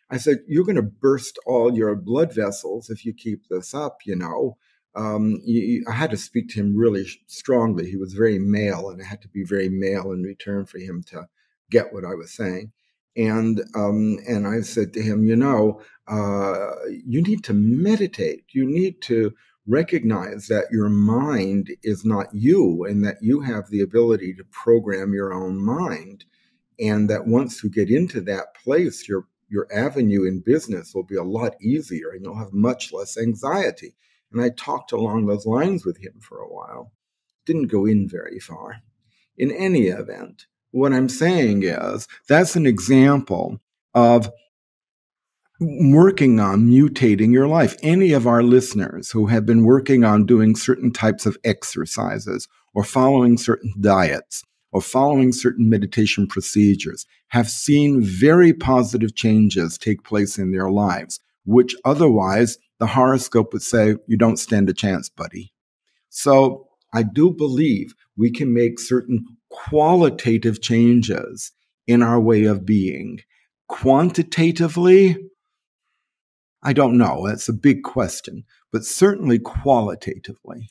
I said, you're going to burst all your blood vessels if you keep this up, you know. I had to speak to him really strongly. He was very male, and I had to be very male in return for him to get what I was saying. And I said to him, you know, you need to meditate. You need to recognize that your mind is not you, and that you have the ability to program your own mind. And that once you get into that place, your avenue in business will be a lot easier, and you'll have much less anxiety. And I talked along those lines with him for a while. Didn't go in very far. In any event, what I'm saying is that's an example of working on mutating your life. Any of our listeners who have been working on doing certain types of exercises, or following certain diets, or following certain meditation procedures have seen very positive changes take place in their lives, which otherwise the horoscope would say, you don't stand a chance, buddy. So I do believe we can make certain qualitative changes in our way of being. Quantitatively, I don't know. That's a big question, but certainly qualitatively.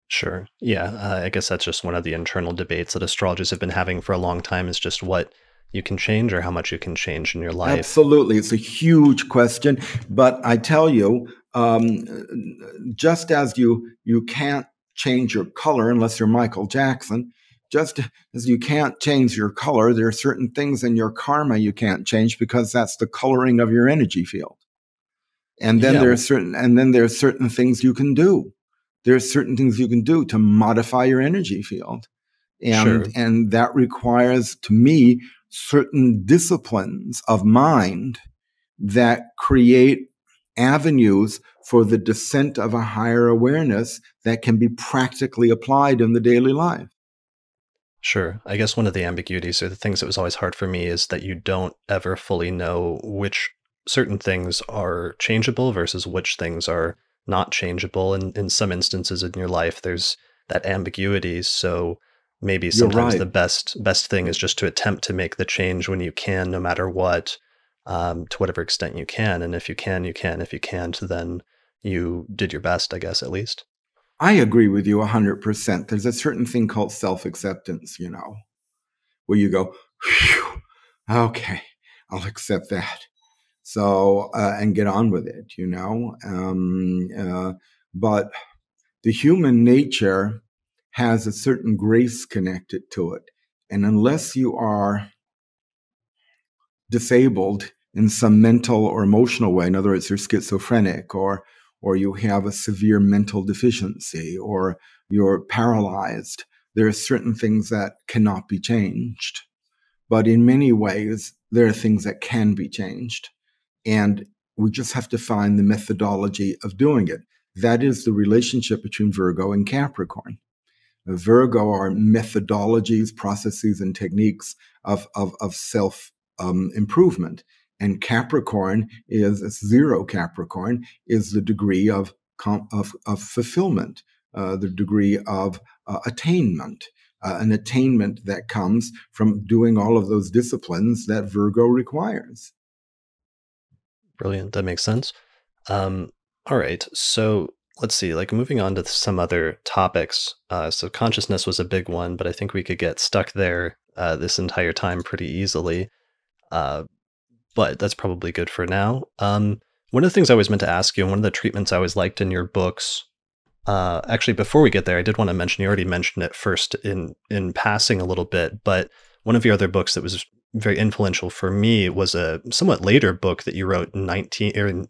Sure. Yeah. I guess that's just one of the internal debates that astrologers have been having for a long time, is just what you can change or how much you can change in your life. Absolutely. It's a huge question. But I tell you, just as you can't change your color unless you're Michael Jackson, just as you can't change your color, there are certain things in your karma you can't change because that's the coloring of your energy field. And then Yeah. there are certain things you can do. There's certain things you can do to modify your energy field. Sure. And that requires, to me, certain disciplines of mind that create avenues for the descent of a higher awareness that can be practically applied in the daily life. Sure. I guess one of the ambiguities, or the things that was always hard for me, is that you don't ever fully know which certain things are changeable versus which things are not changeable. And in some instances in your life, there's that ambiguity. So maybe You're sometimes right. the best thing is just to attempt to make the change when you can, no matter what, to whatever extent you can. And if you can, you can. If you can't, then you did your best, I guess, at least. I agree with you 100%. There's a certain thing called self-acceptance, where you go, "Phew, okay, I'll accept that." So, and get on with it, but the human nature has a certain grace connected to it. And unless you are disabled in some mental or emotional way, in other words, you're schizophrenic, or you have a severe mental deficiency, or you're paralyzed, there are certain things that cannot be changed. But in many ways, there are things that can be changed. And we just have to find the methodology of doing it. That is the relationship between Virgo and Capricorn. Virgo are methodologies, processes, and techniques of self improvement. And Capricorn is zero. Capricorn is the degree of fulfillment, the degree of attainment, an attainment that comes from doing all of those disciplines that Virgo requires. Brilliant. That makes sense. Um, all right. So let's see, like moving on to some other topics. So consciousness was a big one, but I think we could get stuck there this entire time pretty easily. Uh, but that's probably good for now. One of the things I always meant to ask you, and one of the treatments I always liked in your books, actually, before we get there, I did want to mention, you already mentioned it first in passing a little bit, but one of your other books that was very influential for me was a somewhat later book that you wrote in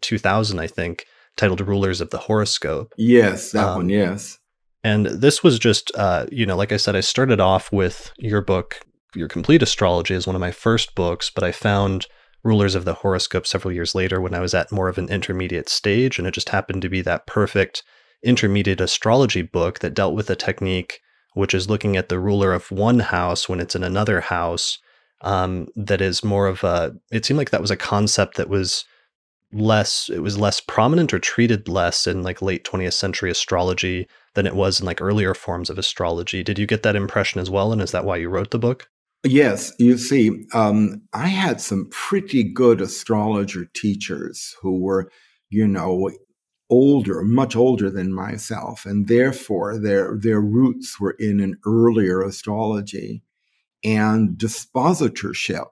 2000, I think, titled Rulers of the Horoscope. Yes, that one, Um, yes. and this was just, like I said, I started off with your book, Your Complete Astrology, as one of my first books, but I found Rulers of the Horoscope several years later when I was at more of an intermediate stage, and it just happened to be that perfect intermediate astrology book that dealt with a technique which is looking at the ruler of one house when it's in another house. That is more of it seemed like that was a concept that was less prominent or treated less in like late 20th century astrology than it was in like earlier forms of astrology. Did you get that impression as well? And is that why you wrote the book? Yes, you see, I had some pretty good astrologer teachers who were, older, much older than myself, and therefore their roots were in an earlier astrology. And dispositorship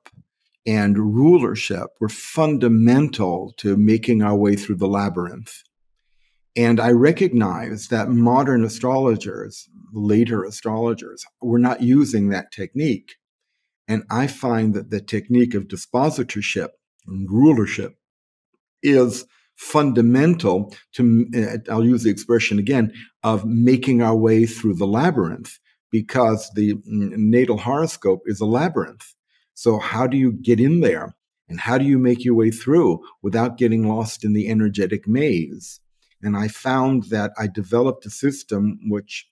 and rulership were fundamental to making our way through the labyrinth. And I recognized that modern astrologers, later astrologers, were not using that technique. And I find that the technique of dispositorship and rulership is fundamental to, I'll use the expression again, of making our way through the labyrinth, because the natal horoscope is a labyrinth. So how do you get in there? And how do you make your way through without getting lost in the energetic maze? And I found that I developed a system which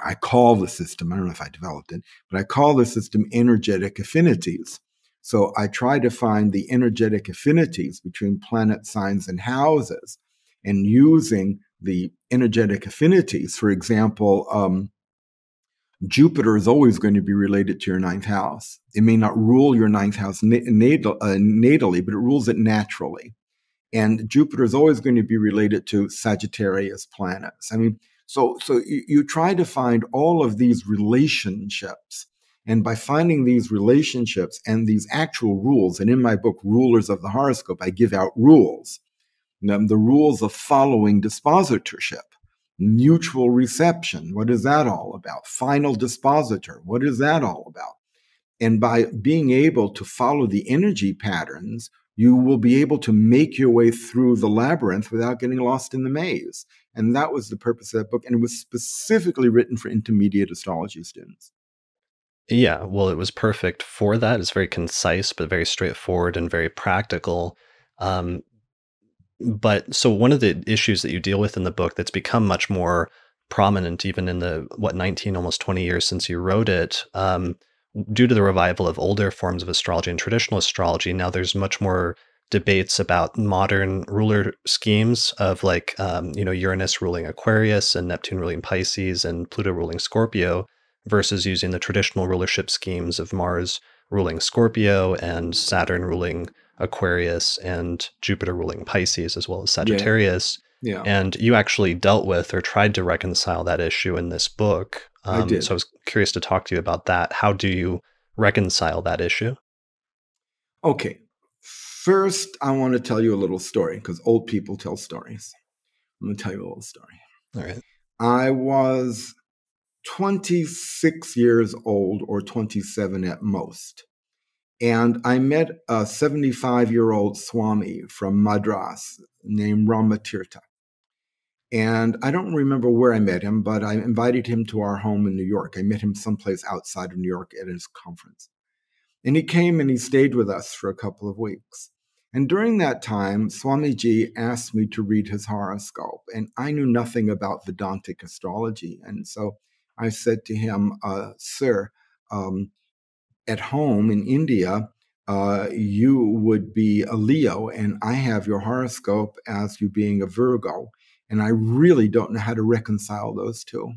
I call the system, I don't know if I developed it, but I call the system energetic affinities. So I try to find the energetic affinities between planet signs and houses, and using the energetic affinities, for example, Jupiter is always going to be related to your ninth house. It may not rule your ninth house natally, but it rules it naturally. And Jupiter is always going to be related to Sagittarius planets. I mean, so you try to find all of these relationships. And by finding these relationships and these actual rules, and in my book, Rulers of the Horoscope, I give out rules. The rules of following dispositorship, mutual reception. What is that all about? Final dispositor. What is that all about? And by being able to follow the energy patterns, you will be able to make your way through the labyrinth without getting lost in the maze. And that was the purpose of that book. And it was specifically written for intermediate astrology students. Yeah, well, it was perfect for that. It's very concise, but very straightforward and very practical. But so one of the issues that you deal with in the book that's become much more prominent, even in the, 19, almost 20 years since you wrote it, due to the revival of older forms of astrology and traditional astrology, now there's much more debates about modern ruler schemes of like, Uranus ruling Aquarius and Neptune ruling Pisces and Pluto ruling Scorpio versus using the traditional rulership schemes of Mars ruling Scorpio and Saturn ruling Aquarius and Jupiter ruling Pisces, as well as Sagittarius. Yeah. And you actually dealt with or tried to reconcile that issue in this book. I did. So I was curious to talk to you about that. How do you reconcile that issue? Okay. First, I want to tell you a little story because old people tell stories. I'm going to tell you a little story. All right. I was 26 years old or 27 at most. And I met a 75-year-old Swami from Madras named Ramatirtha. And I don't remember where I met him, but I invited him to our home in New York. I met him someplace outside of New York at his conference. And he came and he stayed with us for a couple of weeks. And during that time, Swamiji asked me to read his horoscope. And I knew nothing about Vedantic astrology. And so I said to him, sir, at home in India, you would be a Leo, and I have your horoscope as you being a Virgo. And I really don't know how to reconcile those two.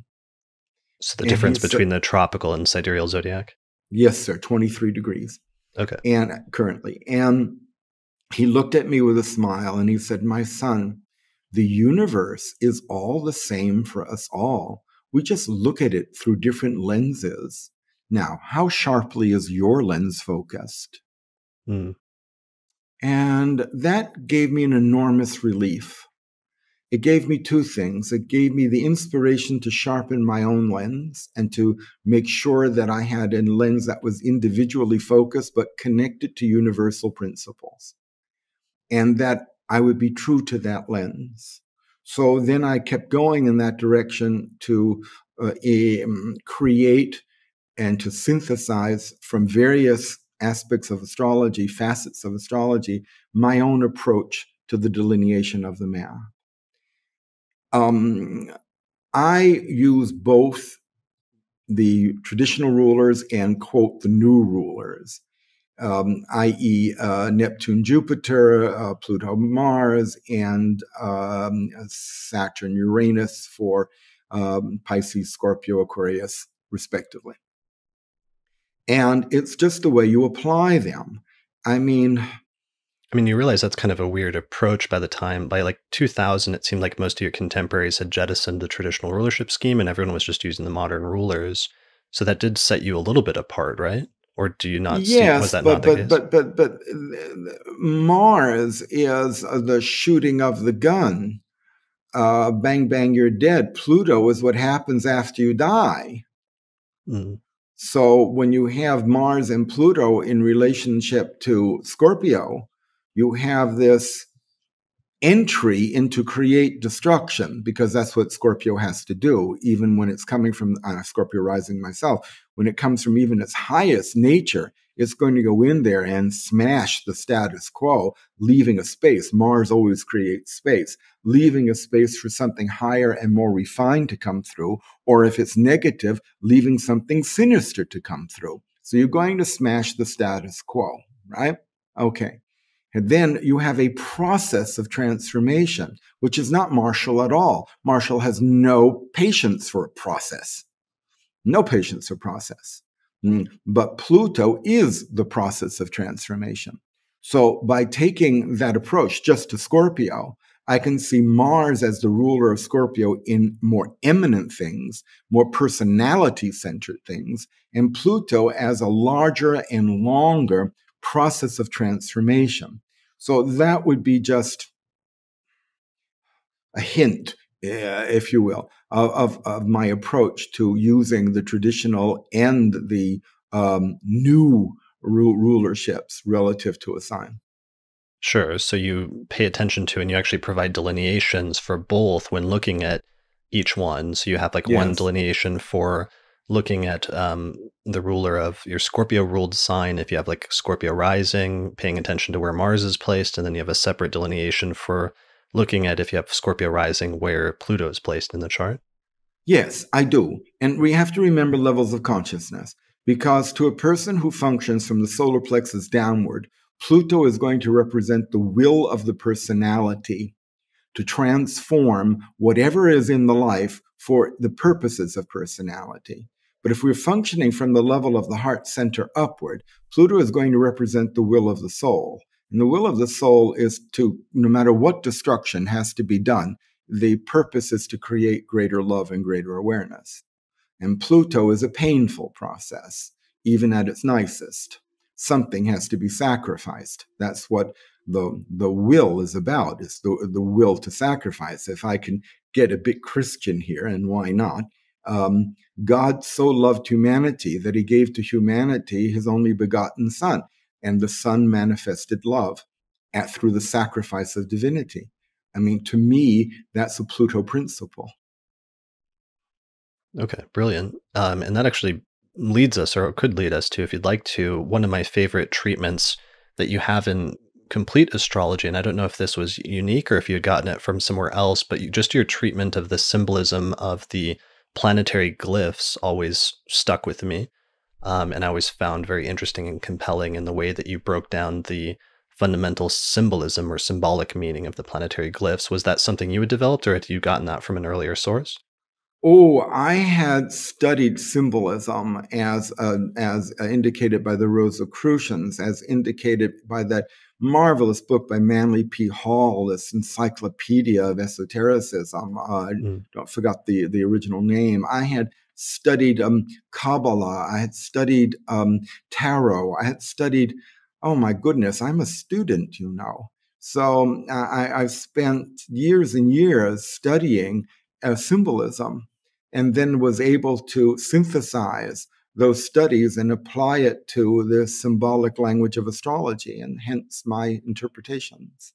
So the difference between the tropical and sidereal zodiac? Yes, sir, 23 degrees. Okay. And currently. And he looked at me with a smile and he said, my son, the universe is all the same for us all. We just look at it through different lenses. Now, how sharply is your lens focused? Mm. And that gave me an enormous relief. It gave me two things. It gave me the inspiration to sharpen my own lens and to make sure that I had a lens that was individually focused but connected to universal principles, and that I would be true to that lens. So then I kept going in that direction to create and to synthesize from various aspects of astrology, facets of astrology, my own approach to the delineation of the map. I use both the traditional rulers and, quote, the new rulers, i.e. Neptune, Jupiter, Pluto, Mars, and Saturn, Uranus for Pisces, Scorpio, Aquarius, respectively. And it's just the way you apply them. I mean, you realize that's kind of a weird approach by like 2000, it seemed like most of your contemporaries had jettisoned the traditional rulership scheme and everyone was just using the modern rulers. So that did set you a little bit apart, right? Or do you not see, was that not the case? But Mars is the shooting of the gun. Bang, bang, you're dead. Pluto is what happens after you die. Mm. So when you have Mars and Pluto in relationship to Scorpio, you have this entry into create destruction, because that's what Scorpio has to do, even when it's coming from Scorpio Rising myself. When it comes from even its highest nature, it's going to go in there and smash the status quo, leaving a space. Mars always creates space, leaving a space for something higher and more refined to come through, or if it's negative, leaving something sinister to come through. So you're going to smash the status quo, right? Okay. And then you have a process of transformation, which is not martial at all. Martial has no patience for a process. No patience or process. But Pluto is the process of transformation. So by taking that approach just to Scorpio, I can see Mars as the ruler of Scorpio in more eminent things, more personality-centered things, and Pluto as a larger and longer process of transformation. So that would be just a hint, if you will, of my approach to using the traditional and the new rulerships relative to a sign. Sure. So you pay attention to and you actually provide delineations for both when looking at each one. So you have like one Yes. delineation for looking at the ruler of your Scorpio ruled sign. If you have like Scorpio rising, paying attention to where Mars is placed, and then you have a separate delineation for looking at if you have Scorpio rising, where Pluto is placed in the chart. Yes, I do. And we have to remember levels of consciousness, because to a person who functions from the solar plexus downward, Pluto is going to represent the will of the personality to transform whatever is in the life for the purposes of personality. But if we're functioning from the level of the heart center upward, Pluto is going to represent the will of the soul. And the will of the soul is to, no matter what destruction has to be done, the purpose is to create greater love and greater awareness. And Pluto is a painful process, even at its nicest. Something has to be sacrificed. That's what the will is about, is the will to sacrifice. If I can get a bit Christian here, and why not? God so loved humanity that he gave to humanity his only begotten son, and the son manifested love through the sacrifice of divinity. I mean, to me, that's a Pluto principle. Okay, brilliant. And that actually leads us, or it could lead us to, if you'd like to, one of my favorite treatments that you have in complete astrology. And I don't know if this was unique or if you had gotten it from somewhere else, but just your treatment of the symbolism of the planetary glyphs always stuck with me. And I always found very interesting and compelling in the way that you broke down the fundamental symbolism or symbolic meaning of the planetary glyphs. Was that something you had developed, or had you gotten that from an earlier source? Oh, I had studied symbolism as indicated by the Rosicrucians, as indicated by that marvelous book by Manly P. Hall, this encyclopedia of esotericism. Don't forget the original name. I had studied Kabbalah. I had studied tarot. I had studied, oh my goodness, I'm a student, you know. So I've spent years and years studying symbolism, and then was able to synthesize those studies and apply it to the symbolic language of astrology, and hence my interpretations.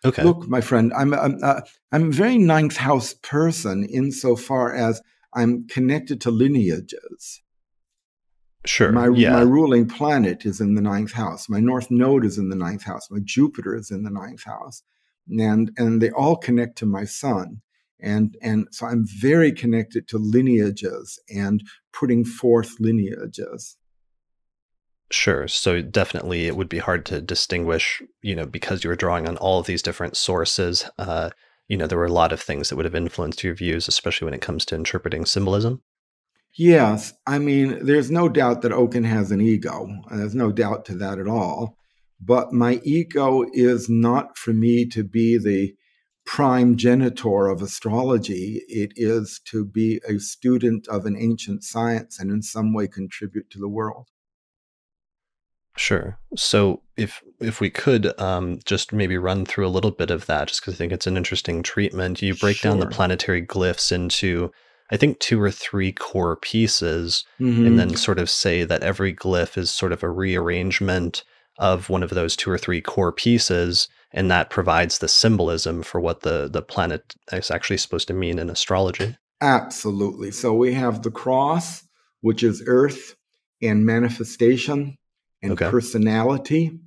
Okay. Look, my friend, I'm a very ninth house person insofar as I'm connected to lineages. Sure. My Yeah. ruling planet is in the ninth house. My north node is in the ninth house. My Jupiter is in the ninth house. And they all connect to my sun. And so I'm very connected to lineages and putting forth lineages. Sure. So definitely it would be hard to distinguish, because you were drawing on all of these different sources. There were a lot of things that would have influenced your views, especially when it comes to interpreting symbolism. Yes, I mean, there's no doubt that Oken has an ego. There's no doubt to that at all. But my ego is not for me to be the prime genitor of astrology. It is to be a student of an ancient science and in some way contribute to the world. Sure. So if we could just maybe run through a little bit of that, just because I think it's an interesting treatment. You break down the Sure. planetary glyphs into, I think, 2 or 3 core pieces, and then Mm-hmm. sort of say that every glyph is sort of a rearrangement of one of those 2 or 3 core pieces, and that provides the symbolism for what the planet is actually supposed to mean in astrology. Absolutely. So we have the cross, which is earth and manifestation and Okay. personality.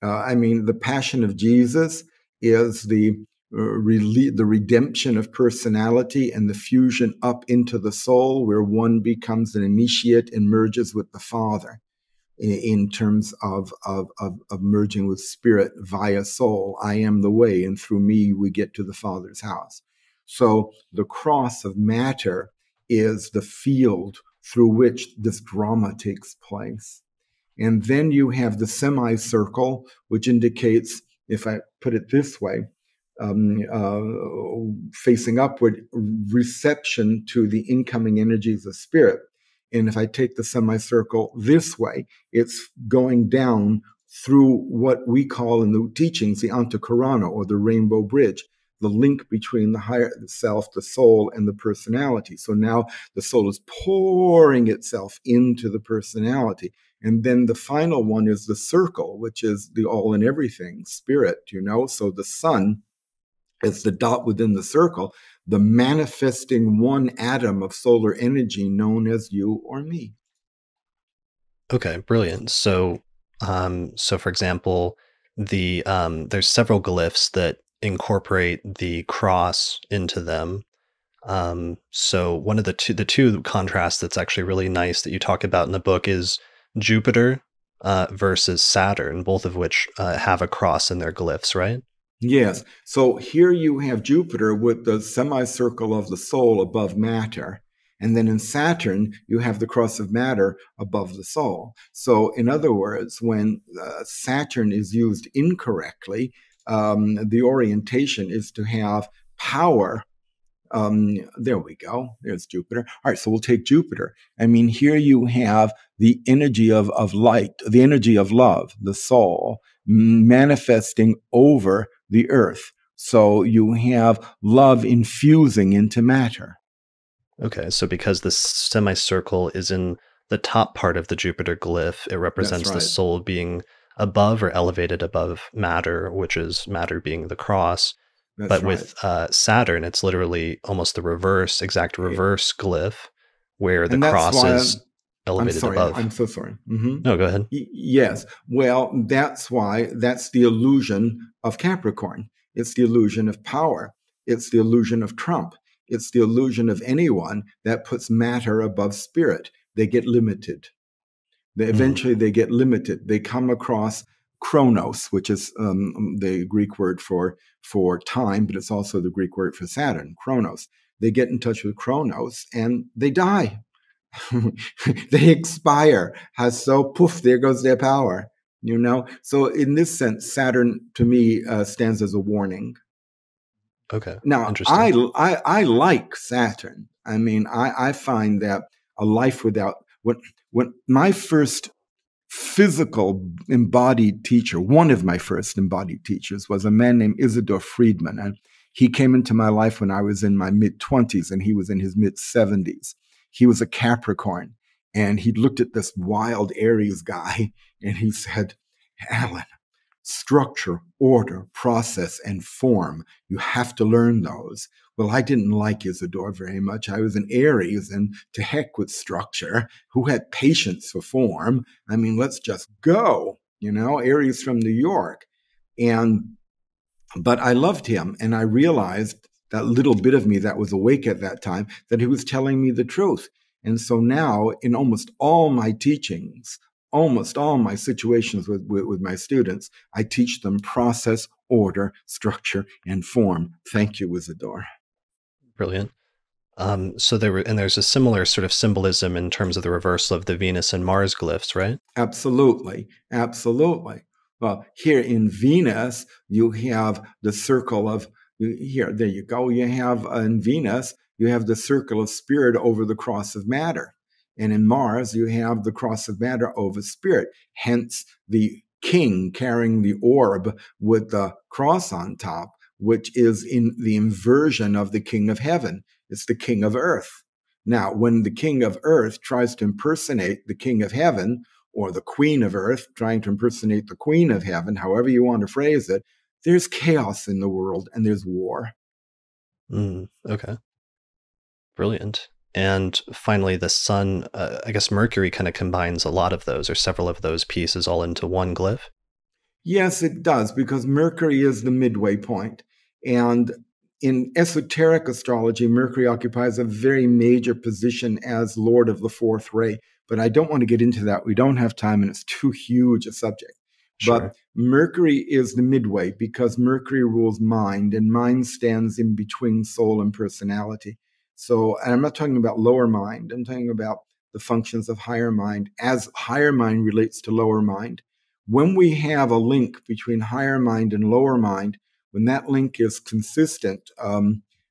The passion of Jesus is the redemption of personality and the fusion up into the soul, where one becomes an initiate and merges with the Father in terms of merging with spirit via soul. I am the way, and through me we get to the Father's house. So the cross of matter is the field through which this drama takes place. And then you have the semicircle, which indicates, if I put it this way, facing upward, reception to the incoming energies of spirit. And if I take the semicircle this way, it's going down through what we call in the teachings the Antakarana, or the rainbow bridge, the link between the higher self, the soul, and the personality. So now the soul is pouring itself into the personality. And then the final one is the circle, which is the all and everything, spirit, So the sun is the dot within the circle, the manifesting one atom of solar energy known as you or me. Okay, brilliant. So for example, there's several glyphs that incorporate the cross into them. So one of the two contrasts that's actually really nice that you talk about in the book is Jupiter versus Saturn, both of which have a cross in their glyphs, right? Yes. So here you have Jupiter with the semicircle of the soul above matter. And then in Saturn, you have the cross of matter above the soul. So in other words, when Saturn is used incorrectly, the orientation is to have power. There we go. There's Jupiter. All right, so we'll take Jupiter. I mean, here you have the energy of light, the energy of love, the soul, manifesting over the earth. So you have love infusing into matter. Okay, so because the semicircle is in the top part of the Jupiter glyph, it represents the soul being above or elevated above matter, which is matter being the cross. But with Saturn, it's literally almost the reverse, exact reverse glyph, where the cross is elevated above. I'm so sorry. Mm-hmm. No, go ahead. Yes. Well, that's the illusion of Capricorn. It's the illusion of power. It's the illusion of Trump. It's the illusion of anyone that puts matter above spirit. They get limited. Eventually they get limited. They come across Chronos, which is the Greek word for time, but it's also the Greek word for Saturn, Chronos. They get in touch with Chronos and they die. They expire. So poof, there goes their power. So in this sense, Saturn to me stands as a warning. Okay. Now, I like Saturn. I mean, I find that a life without when my first physical embodied teacher, one of my first embodied teachers, was a man named Isidore Friedman, and he came into my life when I was in my mid-20s, and he was in his mid-70s. He was a Capricorn, and he looked at this wild Aries guy, and he said, "Alan, structure, order, process, and form. You have to learn those." Well, I didn't like Isidore very much. I was an Aries, and to heck with structure. Who had patience for form? I mean, let's just go. Aries from New York. But I loved him, and I realized that little bit of me that was awake at that time, that he was telling me the truth. And so now, in almost all my teachings, almost all my situations with my students, I teach them process, order, structure, and form. Thank you, Isidore. Brilliant. So there's a similar sort of symbolism in terms of the reversal of the Venus and Mars glyphs, right? Absolutely. Absolutely. Well, here in Venus, you have the circle of, there you go. You have in Venus, you have the circle of spirit over the cross of matter. And in Mars, you have the cross of matter over spirit. Hence, the king carrying the orb with the cross on top, which is in the inversion of the king of heaven. It's the king of earth. Now, when the king of earth tries to impersonate the king of heaven, or the queen of earth trying to impersonate the queen of heaven, however you want to phrase it, there's chaos in the world and there's war. Okay. Brilliant. And finally, the sun, I guess Mercury kind of combines a lot of those or several of those pieces all into one glyph. Yes, it does, because Mercury is the midway point. And in esoteric astrology, Mercury occupies a very major position as Lord of the fourth ray. But I don't want to get into that. We don't have time, and it's too huge a subject. Sure. But Mercury is the midway because Mercury rules mind, and mind stands in between soul and personality. So, and I'm not talking about lower mind. I'm talking about the functions of higher mind as higher mind relates to lower mind. When we have a link between higher mind and lower mind, when that link is consistent,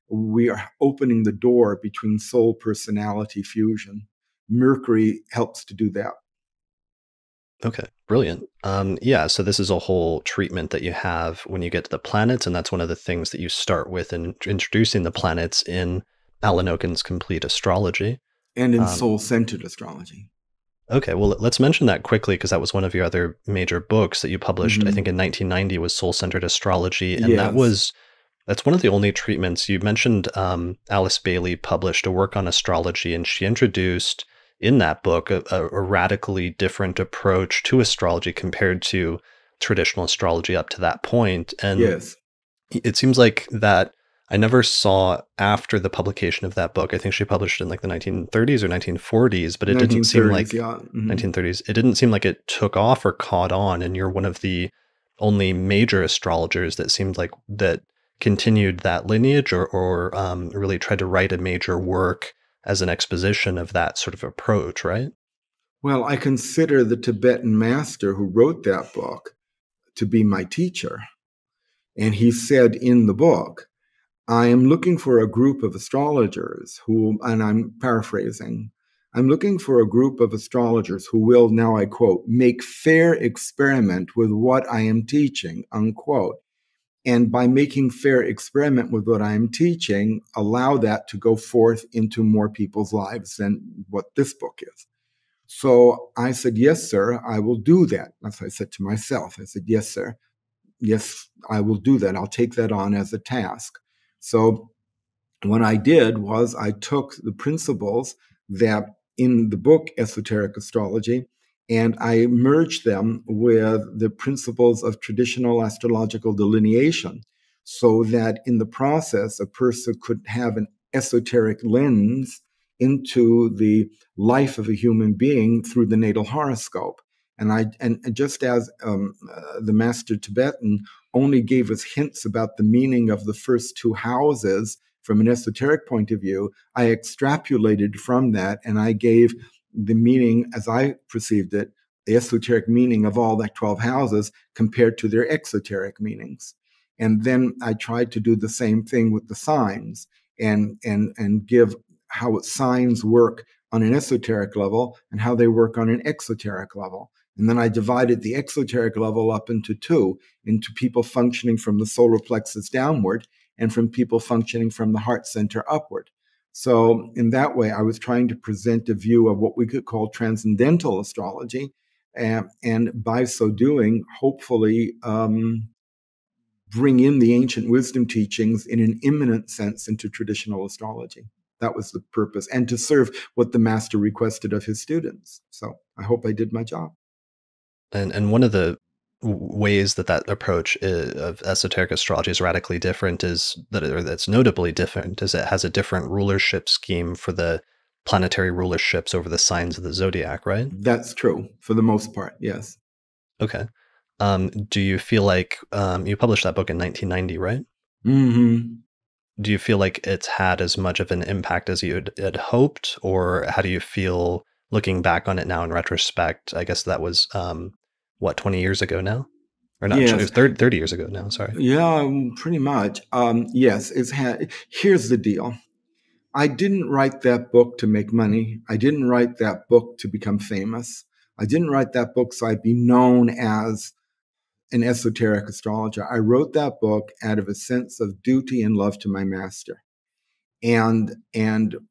we are opening the door between soul personality fusion. Mercury helps to do that. Okay, brilliant. Yeah, so this is a whole treatment that you have when you get to the planets, and that's one of the things that you start with in introducing the planets in Alan Oken's Complete Astrology. And in soul-centered astrology. Okay, well, let's mention that quickly because that was one of your other major books that you published, I think in 1990, was Soul-Centered Astrology, and Yes. that's one of the only treatments. You mentioned Alice Bailey published a work on astrology, and she introduced in that book a radically different approach to astrology compared to traditional astrology up to that point. And Yes. it seems like that I never saw after the publication of that book. I think she published it in like the 1930s or 1940s, but it didn't seem like 1930s. It didn't seem like it took off or caught on. And you're one of the only major astrologers that seemed like that continued that lineage or really tried to write a major work as an exposition of that sort of approach, right? Well, I consider the Tibetan master who wrote that book to be my teacher. And he said in the book, I am looking for a group of astrologers who, and I'm paraphrasing, I'm looking for a group of astrologers who will, now I quote, make fair experiment with what I am teaching, unquote. And by making fair experiment with what I am teaching, allow that to go forth into more people's lives than what this book is. So I said, yes, sir, I will do that. That's what I said to myself. I said, yes, sir. Yes, I will do that. I'll take that on as a task. So what I did was I took the principles that in the book Esoteric Astrology, and I merged them with the principles of traditional astrological delineation so that in the process, a person could have an esoteric lens into the life of a human being through the natal horoscope. And just as the master Tibetan only gave us hints about the meaning of the first two houses from an esoteric point of view, I extrapolated from that and I gave the meaning, as I perceived it, the esoteric meaning of all the 12 houses compared to their exoteric meanings. And then I tried to do the same thing with the signs and give how signs work on an esoteric level and how they work on an exoteric level. And then I divided the exoteric level up into two, into people functioning from the solar plexus downward and from people functioning from the heart center upward. So in that way, I was trying to present a view of what we could call transcendental astrology. And by so doing, hopefully bring in the ancient wisdom teachings in an immanent sense into traditional astrology. That was the purpose, and to serve what the master requested of his students. So I hope I did my job. And one of the ways that that approach of esoteric astrology is radically different is that, or that's notably different, is it has a different rulership scheme for the planetary rulerships over the signs of the zodiac, right? That's true for the most part, yes. Okay. Do you feel like you published that book in 1990, right? Mm-hmm. Do you feel like it's had as much of an impact as you had hoped, or how do you feel looking back on it now in retrospect? I guess that was, 20 years ago now? Or not, it was Yes. 30 years ago now, sorry. Yeah, pretty much. Yes, here's the deal. I didn't write that book to make money. I didn't write that book to become famous. I didn't write that book so I'd be known as an esoteric astrologer. I wrote that book out of a sense of duty and love to my master. And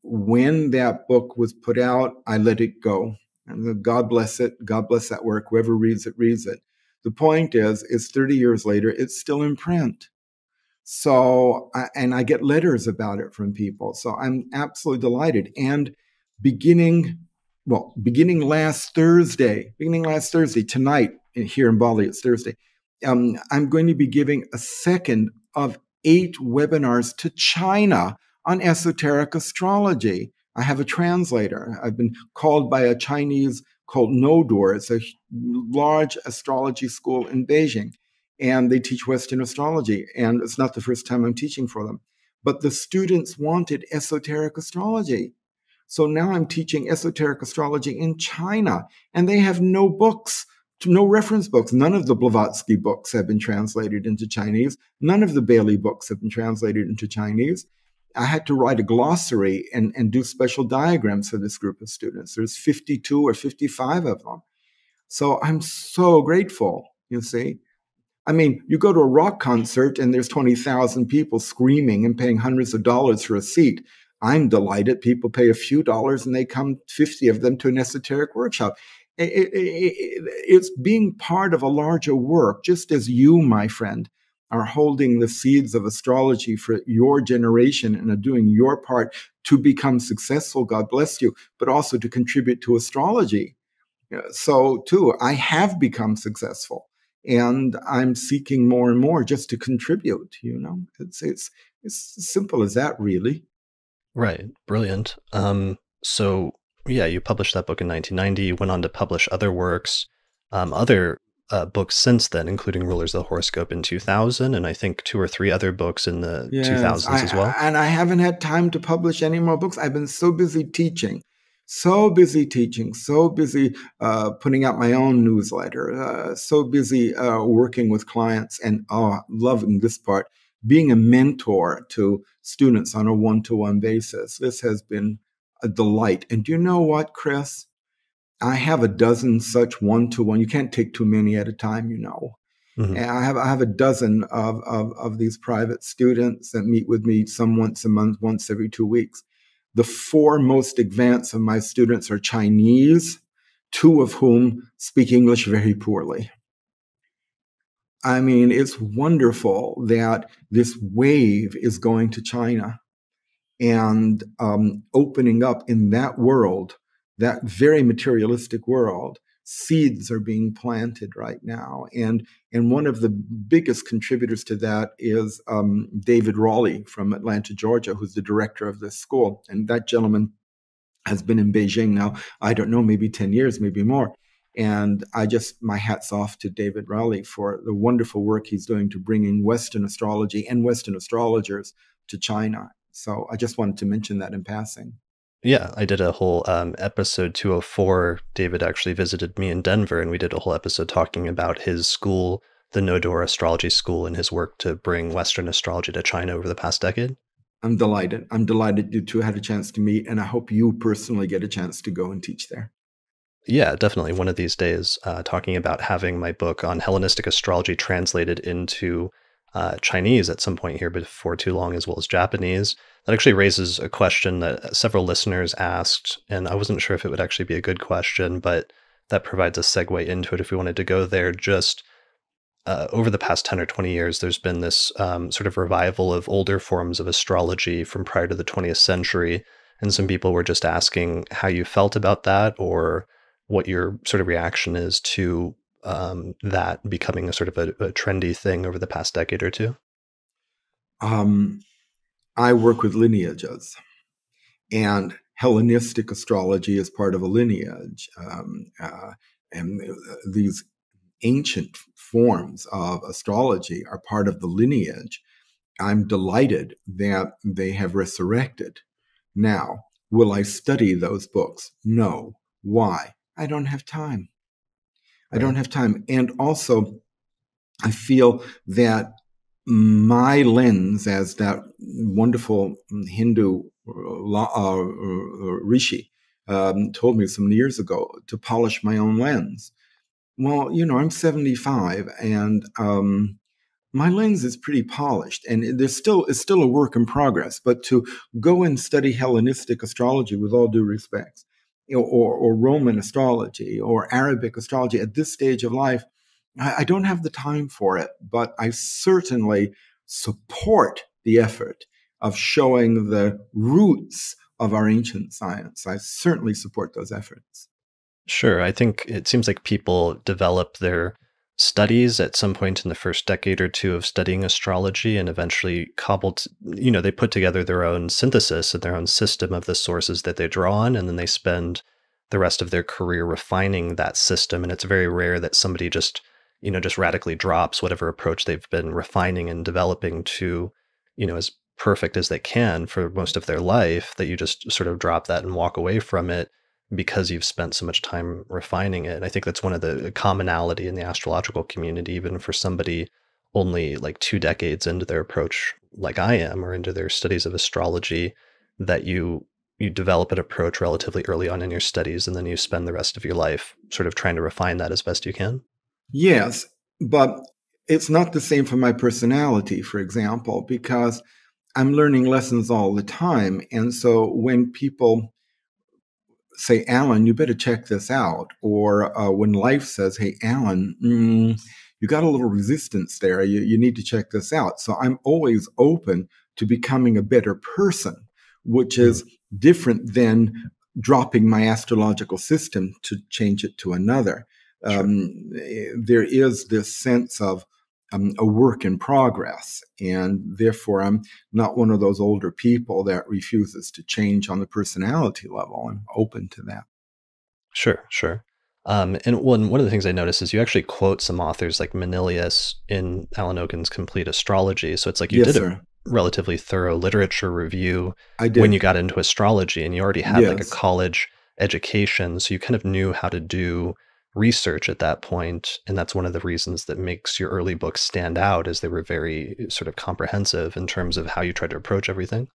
when that book was put out, I let it go. And God bless it. God bless that work. Whoever reads it, reads it. The point is 30 years later, it's still in print. So, and I get letters about it from people. So I'm absolutely delighted. And beginning last Thursday, tonight here in Bali, it's Thursday, I'm going to be giving a second of 8 webinars to China on esoteric astrology. I have a translator. I've been called by a Chinese called Nodor. It's a large astrology school in Beijing, and they teach Western astrology. And it's not the first time I'm teaching for them. But the students wanted esoteric astrology. So now I'm teaching esoteric astrology in China, and they have no books, no reference books. None of the Blavatsky books have been translated into Chinese. None of the Bailey books have been translated into Chinese. I had to write a glossary and do special diagrams for this group of students. There's 52 or 55 of them. So I'm so grateful, you see. I mean, you go to a rock concert and there's 20,000 people screaming and paying hundreds of dollars for a seat. I'm delighted. People pay a few dollars and they come, 50 of them, to an esoteric workshop. It's being part of a larger work, just as you, my friend, are holding the seeds of astrology for your generation and are doing your part to become successful, God bless you, but also to contribute to astrology. So, too, I have become successful. And I'm seeking more and more just to contribute, It's as simple as that, really. Right. Brilliant. So yeah, you published that book in 1990. You went on to publish other works, other books since then, including Rulers of the Horoscope in 2000, and I think 2 or 3 other books in the 2000s as well. And I haven't had time to publish any more books. I've been so busy teaching, so busy putting out my own newsletter, so busy working with clients, and loving this part, being a mentor to students on a one-to-one basis. This has been a delight. And do you know what, Chris? I have a dozen such one-to-one. You can't take too many at a time, Mm-hmm. And I have a dozen of these private students that meet with me some once a month, once every 2 weeks. The 4 most advanced of my students are Chinese, 2 of whom speak English very poorly. I mean, it's wonderful that this wave is going to China and opening up in that world, that very materialistic world. Seeds are being planted right now. And one of the biggest contributors to that is David Raleigh from Atlanta, Georgia, who's the director of this school. And that gentleman has been in Beijing now, I don't know, maybe 10 years, maybe more. And my hat's off to David Raleigh for the wonderful work he's doing to bringing Western astrology and Western astrologers to China. So I just wanted to mention that in passing. Yeah, I did a whole episode 204. David actually visited me in Denver, and we did a whole episode talking about his school, the No-Door Astrology School, and his work to bring Western astrology to China over the past decade. I'm delighted. I'm delighted you two had a chance to meet, and I hope you personally get a chance to go and teach there. Yeah, definitely. One of these days, talking about having my book on Hellenistic astrology translated into Chinese at some point here before too long, as well as Japanese. That actually raises a question that several listeners asked, and I wasn't sure if it would actually be a good question, but that provides a segue into it if we wanted to go there. Just over the past 10 or 20 years, there's been this sort of revival of older forms of astrology from prior to the 20th century, and some people were just asking how you felt about that, or what your sort of reaction is to that becoming a sort of a trendy thing over the past decade or two. I work with lineages, and Hellenistic astrology is part of a lineage. And these ancient forms of astrology are part of the lineage. I'm delighted that they have resurrected. Now, will I study those books? No. Why? I don't have time. I don't have time. And also, I feel that my lens, as that wonderful Hindu rishi told me some years ago, to polish my own lens. Well, I'm 75, and my lens is pretty polished, and it's still a work in progress. But to go and study Hellenistic astrology, with all due respect, or Roman astrology or Arabic astrology at this stage of life, I don't have the time for it. But I certainly support the effort of showing the roots of our ancient science. I certainly support those efforts. Sure. I think it seems like people develop their studies at some point in the first decade or two of studying astrology, and eventually they put together their own synthesis and their own system of the sources that they draw on, and then they spend the rest of their career refining that system. And it's very rare that somebody just radically drops whatever approach they've been refining and developing to, as perfect as they can for most of their life, that you just sort of drop that and walk away from it because you've spent so much time refining it. And I think that's one of the commonality in the astrological community, even for somebody only like 2 decades into their approach, like I am, or into their studies of astrology, that you develop an approach relatively early on in your studies, and then you spend the rest of your life sort of trying to refine that as best you can. Yes, but it's not the same for my personality, for example, because I'm learning lessons all the time. And so when people say, Alan, you better check this out, or when life says, hey, Alan, you got a little resistance there. You need to check this out. So I'm always open to becoming a better person, which Mm, is different than dropping my astrological system to change it to another. sure. There is this sense of a work in progress, and therefore I'm not one of those older people that refuses to change on the personality level. I'm open to that. Sure, sure. And one of the things I noticed is you actually quote some authors like Manilius in Alan Oken's Complete Astrology. So it's like you Yes, did a sir. relatively thorough literature review I when you did. got into astrology, and you already had like a Yes. college education. So you kind of knew how to do research at that point. And that's one of the reasons that makes your early books stand out, is they were very sort of comprehensive in terms of how you tried to approach everything.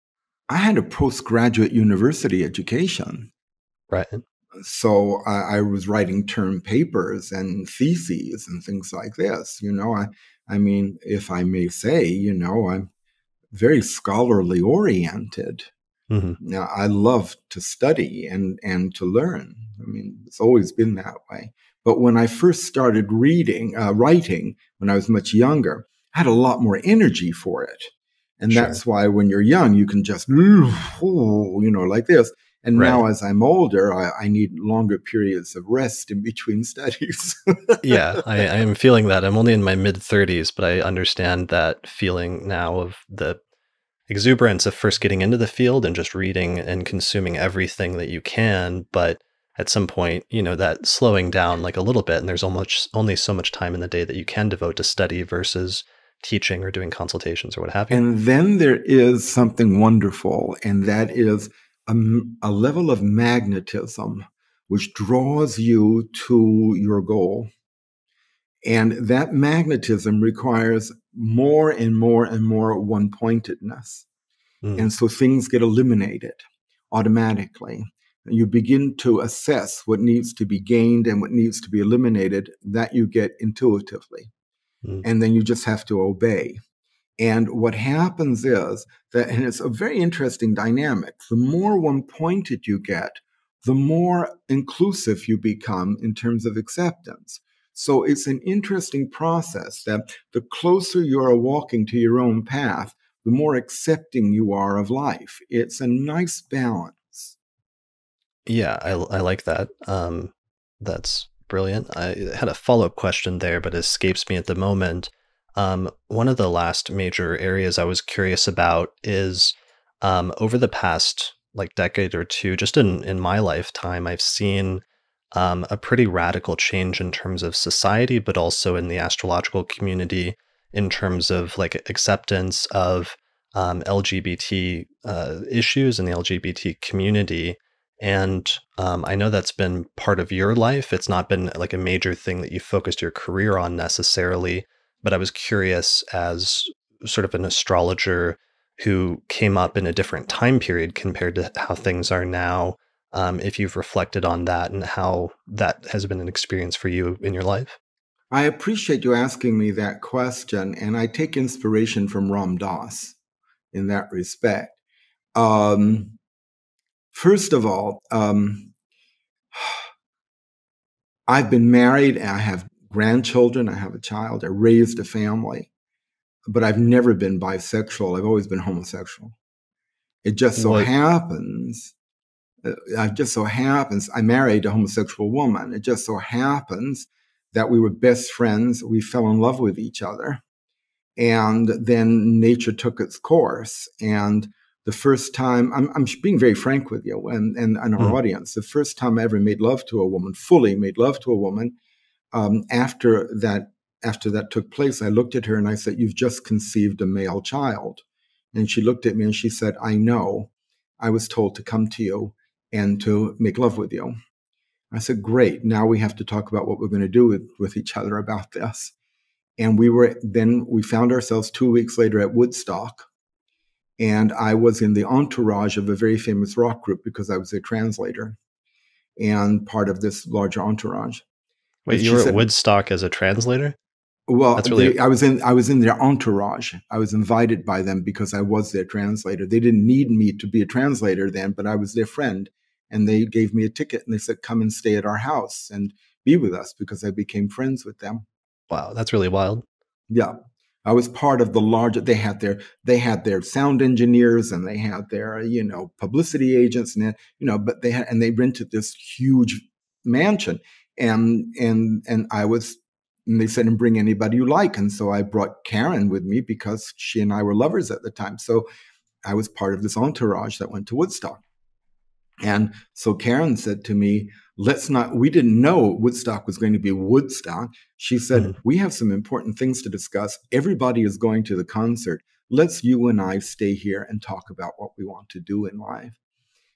I had a postgraduate university education. Right. So I was writing term papers and theses and things like this. I mean, if I may say, I'm very scholarly oriented. Hmm. Now, I love to study and to learn. I mean, it's always been that way. But when I first started writing, when I was much younger, I had a lot more energy for it. And Sure. that's why when you're young, you can just, like this. And Right. now as I'm older, I need longer periods of rest in between studies. Yeah, I am feeling that. I'm only in my mid 30s, but I understand that feeling now of the exuberance of first getting into the field and just reading and consuming everything that you can. But at some point, that slowing down like a little bit, and there's almost only so much time in the day that you can devote to study versus teaching or doing consultations or what have you. And then there is something wonderful, and that is a level of magnetism which draws you to your goal. And that magnetism requires more and more and more one pointedness. Mm, And so things get eliminated automatically. You begin to assess what needs to be gained and what needs to be eliminated, that you get intuitively. mm, And then you just have to obey. And what happens is that, and it's a very interesting dynamic, the more one pointed you get, the more inclusive you become in terms of acceptance. So it's an interesting process that the closer you are walking to your own path, the more accepting you are of life. It's a nice balance. yeah, I like that. That's brilliant. I had a follow-up question there, but it escapes me at the moment. One of the last major areas I was curious about is over the past like decade or two, just in my lifetime, I've seen a pretty radical change in terms of society, but also in the astrological community in terms of like acceptance of LGBT issues in the LGBT community. And I know that's been part of your life. It's not been like a major thing that you focused your career on necessarily, but I was curious as sort of an astrologer who came up in a different time period compared to how things are now, if you've reflected on that and how that has been an experience for you in your life. I appreciate you asking me that question, and I take inspiration from Ram Dass in that respect. Um, First of all, I've been married and I have grandchildren. I have a child. I raised a family, but I've never been bisexual. I've always been homosexual. It just so What? happens, I married a homosexual woman. It just so happens that we were best friends. We fell in love with each other. And then nature took its course. And the first time, I'm being very frank with you and our Mm, audience, the first time I ever made love to a woman, fully made love to a woman, after that took place, I looked at her and I said, "You've just conceived a male child." And she looked at me and she said, I know. I was told to come to you and to make love with you. I said, great. Now we have to talk about what we're going to do with each other about this. And we found ourselves 2 weeks later at Woodstock. And I was in the entourage of a very famous rock group because I was their translator and part of this larger entourage. Wait, you were at Woodstock as a translator? Well, I was in their entourage. I was invited by them because I was their translator. They didn't need me to be a translator then, but I was their friend. And they gave me a ticket and they said, come and stay at our house and be with us, because I became friends with them. Wow, that's really wild. Yeah. I was part of the larger, they had their sound engineers and they had their, publicity agents and, but they rented this huge mansion and they said, and bring anybody you like. And so I brought Karen with me because she and I were lovers at the time. So I was part of this entourage that went to Woodstock. And so Karen said to me, we didn't know Woodstock was going to be Woodstock. She said, we have some important things to discuss. Everybody is going to the concert. Let's you and I stay here and talk about what we want to do in life.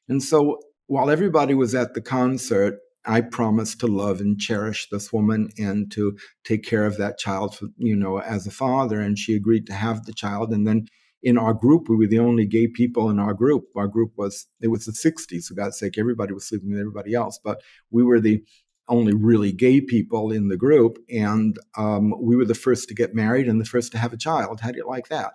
And so while everybody was at the concert, I promised to love and cherish this woman and to take care of that child, as a father. And she agreed to have the child. And then in our group, we were the only gay people in our group. Our group was the 60s, for God's sake. Everybody was sleeping with everybody else, but we were the only really gay people in the group. And we were the first to get married and the first to have a child. How do you like that?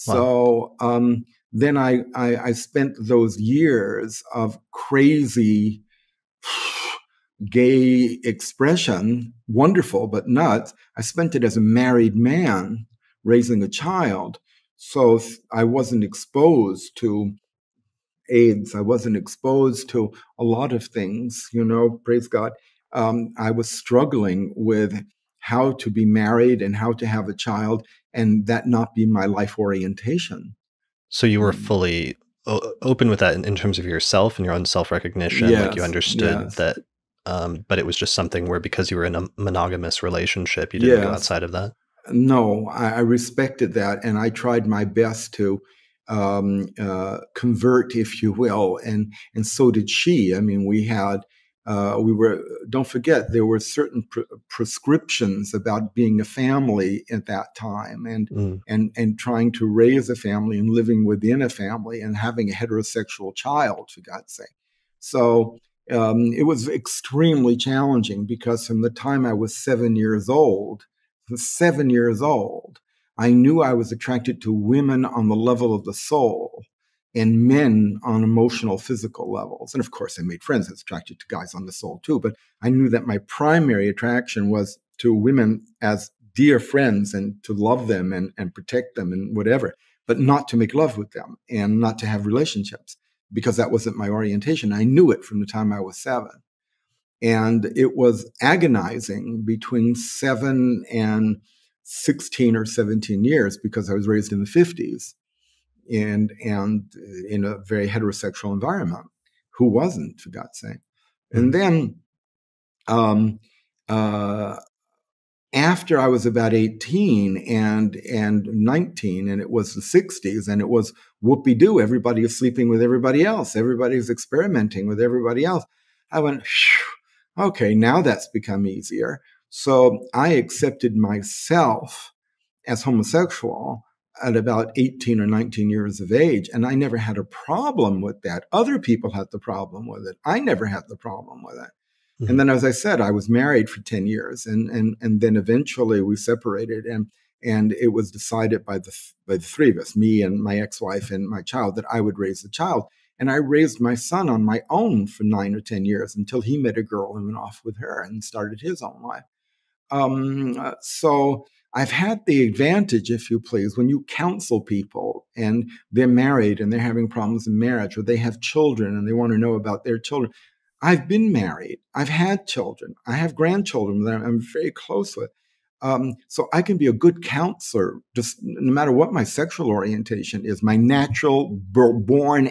Wow. So then I spent those years of crazy gay expression, wonderful but nuts. I spent it as a married man raising a child. So I wasn't exposed to AIDS. I wasn't exposed to a lot of things, praise God. I was struggling with how to be married and how to have a child and that not be my life orientation. So you were fully open with that in terms of yourself and your own self-recognition. Yes, like you understood that, but it was just something where because you were in a monogamous relationship, you didn't go outside of that. No, I respected that, and I tried my best to convert, if you will, and so did she. I mean, don't forget, there were certain prescriptions about being a family at that time, and trying to raise a family and living within a family and having a heterosexual child, for God's sake. So it was extremely challenging because from the time I was 7 years old, I knew I was attracted to women on the level of the soul and men on emotional, physical levels. And of course, I made friends that's attracted to guys on the soul too. But I knew that my primary attraction was to women as dear friends and to love them and protect them and whatever, but not to make love with them and not to have relationships because that wasn't my orientation. I knew it from the time I was 7. And it was agonizing between 7 and 16 or 17 years because I was raised in the 50s and in a very heterosexual environment. Who wasn't, for God's sake? And then after I was about 18 and 19, and it was the 60s, and it was whoopee-doo. Everybody is sleeping with everybody else. Everybody's experimenting with everybody else. I went, okay, now that's become easier. So I accepted myself as homosexual at about 18 or 19 years of age, and I never had a problem with that. Other people had the problem with it. I never had the problem with it. And then, as I said, I was married for 10 years, and then eventually we separated, and it was decided by the three of us, me and my ex-wife and my child, that I would raise the child. And I raised my son on my own for 9 or 10 years until he met a girl and went off with her and started his own life. So I've had the advantage, if you please, when you counsel people and they're married and they're having problems in marriage, or they have children and they want to know about their children. I've been married. I've had children. I have grandchildren that I'm very close with. So I can be a good counselor, just no matter what my sexual orientation is, my natural, born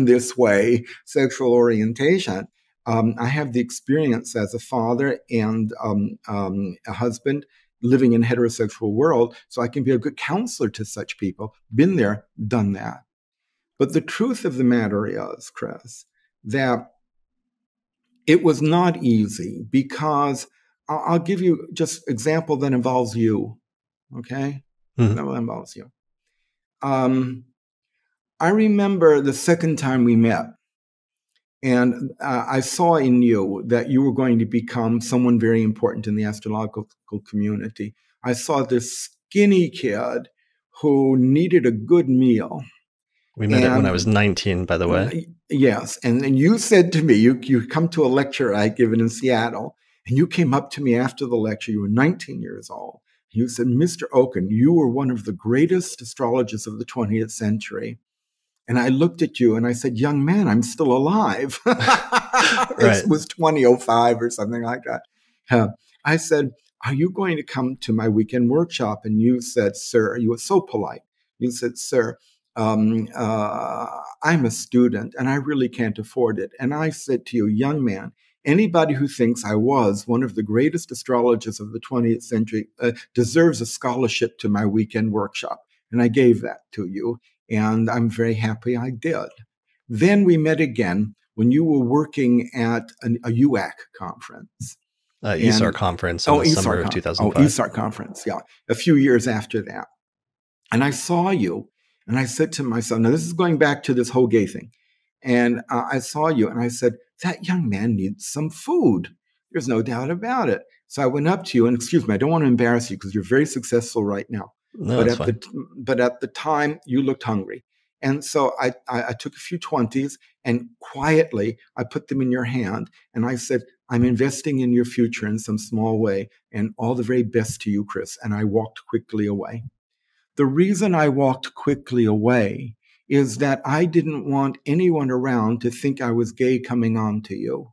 this way sexual orientation. I have the experience as a father and a husband living in a heterosexual world, so I can be a good counselor to such people. Been there, done that. But the truth of the matter is, Chris, that it was not easy, because I'll give you just example that involves you, okay? Mm-hmm. That involves you. I remember the second time we met, and I saw in you that you were going to become someone very important in the astrological community. I saw this skinny kid who needed a good meal. We met it when I was 19, by the way. Yes. And you said to me, you come to a lecture I had given in Seattle, and you came up to me after the lecture. You were 19 years old. You said, Mr. Oken, you were one of the greatest astrologers of the 20th century. And I looked at you and I said, young man, I'm still alive. Right. It was 2005 or something like that. I said, are you going to come to my weekend workshop? And you said, sir, you were so polite. You said, sir, I'm a student and I really can't afford it. And I said to you, young man, anybody who thinks I was one of the greatest astrologers of the 20th century deserves a scholarship to my weekend workshop. And I gave that to you. And I'm very happy I did. Then we met again when you were working at a UAC conference. ESAR conference in the summer of 2005. ESAR conference, yeah. A few years after that. And I saw you, and I said to myself, now this is going back to this whole gay thing. And I saw you, and I said, that young man needs some food. There's no doubt about it. So I went up to you, and excuse me, I don't want to embarrass you because you're very successful right now. No, but at the time, you looked hungry. And so I took a few 20s and quietly I put them in your hand. And I said, I'm investing in your future in some small way. And all the very best to you, Chris. And I walked quickly away. The reason I walked quickly away is that I didn't want anyone around to think I was gay coming on to you.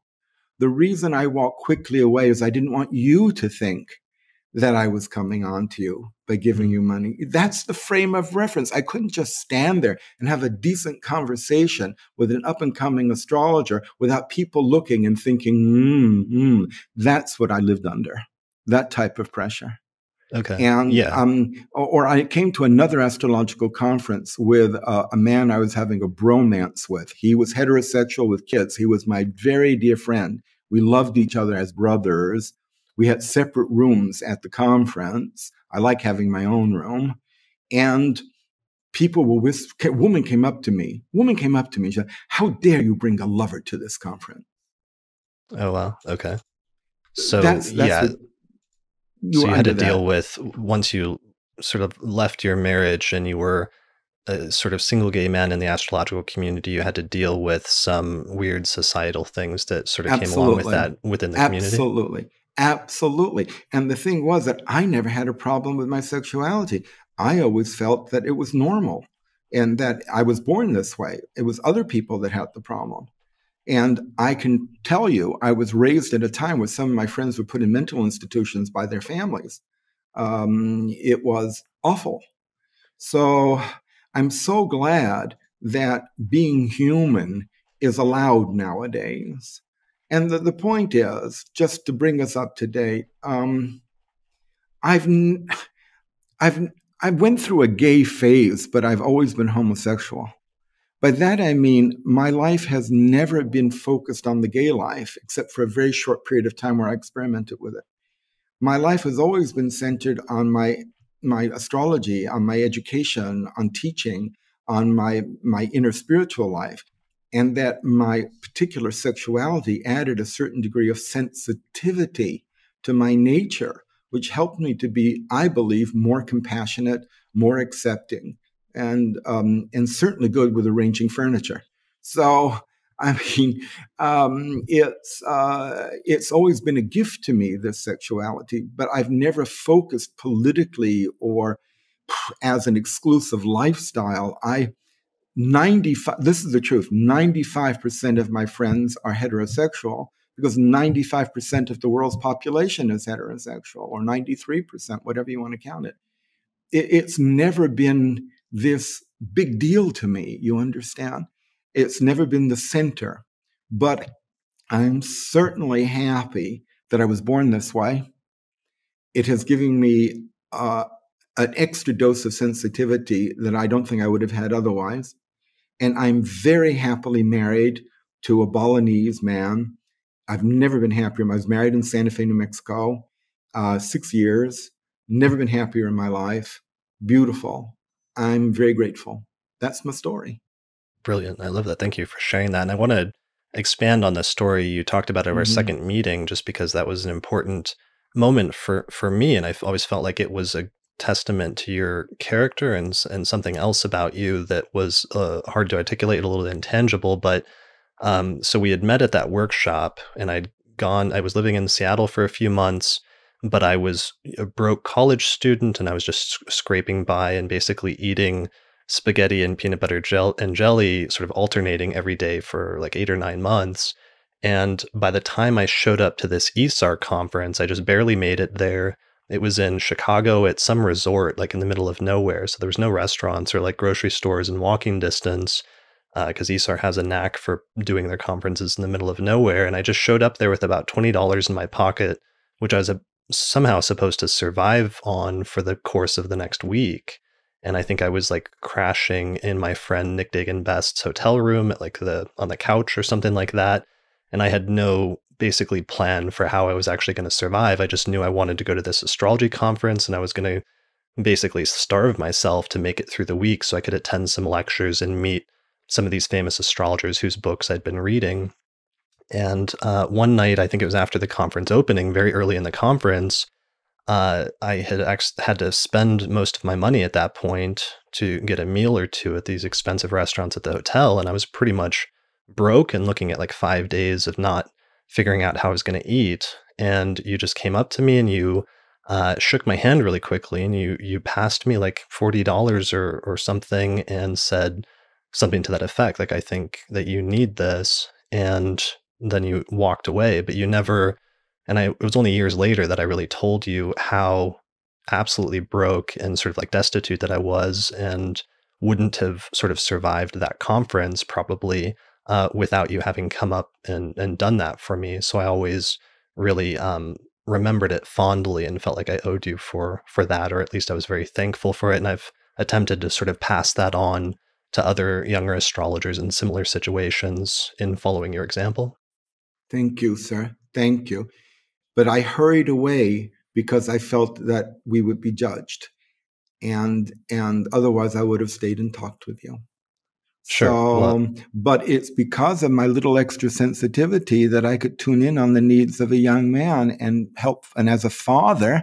The reason I walked quickly away is I didn't want you to think that I was coming on to you by giving you money. That's the frame of reference. I couldn't just stand there and have a decent conversation with an up-and-coming astrologer without people looking and thinking, that's what I lived under, that type of pressure. Okay. And yeah. Or I came to another astrological conference with a man I was having a bromance with. He was heterosexual with kids. He was my very dear friend. We loved each other as brothers. We had separate rooms at the conference. I like having my own room. And people will whisper, woman came up to me. She said, how dare you bring a lover to this conference? Oh, wow. Okay. So that's yeah. So you had to deal that. with, once you sort of left your marriage and you were a sort of single gay man in the astrological community, you had to deal with some weird societal things that sort of came along with that within the community. Absolutely. And the thing was that I never had a problem with my sexuality. I always felt that it was normal and that I was born this way. It was other people that had the problem. And I can tell you, I was raised at a time where some of my friends were put in mental institutions by their families. It was awful. So I'm so glad that being human is allowed nowadays. And the point is, just to bring us up to date, I went through a gay phase, but I've always been homosexual. By that, I mean, my life has never been focused on the gay life, except for a very short period of time where I experimented with it. My life has always been centered on my astrology, on my education, on teaching, on my inner spiritual life, and that my particular sexuality added a certain degree of sensitivity to my nature, which helped me to be, I believe, more compassionate, more accepting, and certainly good with arranging furniture. So, I mean, it's always been a gift to me, this sexuality, but I've never focused politically or as an exclusive lifestyle. 95, this is the truth, 95% of my friends are heterosexual because 95% of the world's population is heterosexual, or 93%, whatever you want to count it. It's never been this big deal to me, you understand? It's never been the center, but I'm certainly happy that I was born this way. it has given me an extra dose of sensitivity that I don't think I would have had otherwise. And I'm very happily married to a Balinese man. I've never been happier. I was married in Santa Fe, New Mexico, 6 years. Never been happier in my life. Beautiful. I'm very grateful. That's my story. Brilliant. I love that. Thank you for sharing that. And I want to expand on the story you talked about at our second meeting, just because that was an important moment for me. And I've always felt like it was a testament to your character and something else about you that was hard to articulate, a little intangible. But so we had met at that workshop, and I was living in Seattle for a few months, but I was a broke college student, and I was just scraping by and basically eating spaghetti and peanut butter and jelly, sort of alternating every day for like 8 or 9 months. And by the time I showed up to this ESAR conference, I just barely made it there. It was in Chicago at some resort, like in the middle of nowhere. So there was no restaurants or like grocery stores in walking distance, because ESAR has a knack for doing their conferences in the middle of nowhere. And I just showed up there with about $20 in my pocket, which I was somehow supposed to survive on for the course of the next week. And I think I was like crashing in my friend Nick Dagan-Best's hotel room at like on the couch or something like that. And I had no basically plan for how I was actually going to survive. I just knew I wanted to go to this astrology conference, and I was going to basically starve myself to make it through the week so I could attend some lectures and meet some of these famous astrologers whose books I'd been reading. And one night, I think it was after the conference opening, very early in the conference, I had to spend most of my money at that point to get a meal or two at these expensive restaurants at the hotel. And I was pretty much broke and looking at like 5 days of not figuring out how I was going to eat. And you just came up to me and you shook my hand really quickly, and you passed me like $40 or something and said something to that effect. Like, I think that you need this. And then you walked away, but you never. And it was only years later that I really told you how absolutely broke and sort of like destitute that I was, and wouldn't have sort of survived that conference probably without you having come up and done that for me. So I always really remembered it fondly and felt like I owed you for that, or at least I was very thankful for it. And I've attempted to sort of pass that on to other younger astrologers in similar situations in following your example. Thank you, sir. Thank you. But I hurried away because I felt that we would be judged. And otherwise I would have stayed and talked with you. Sure. So, but it's because of my little extra sensitivity that I could tune in on the needs of a young man and help, and as a father,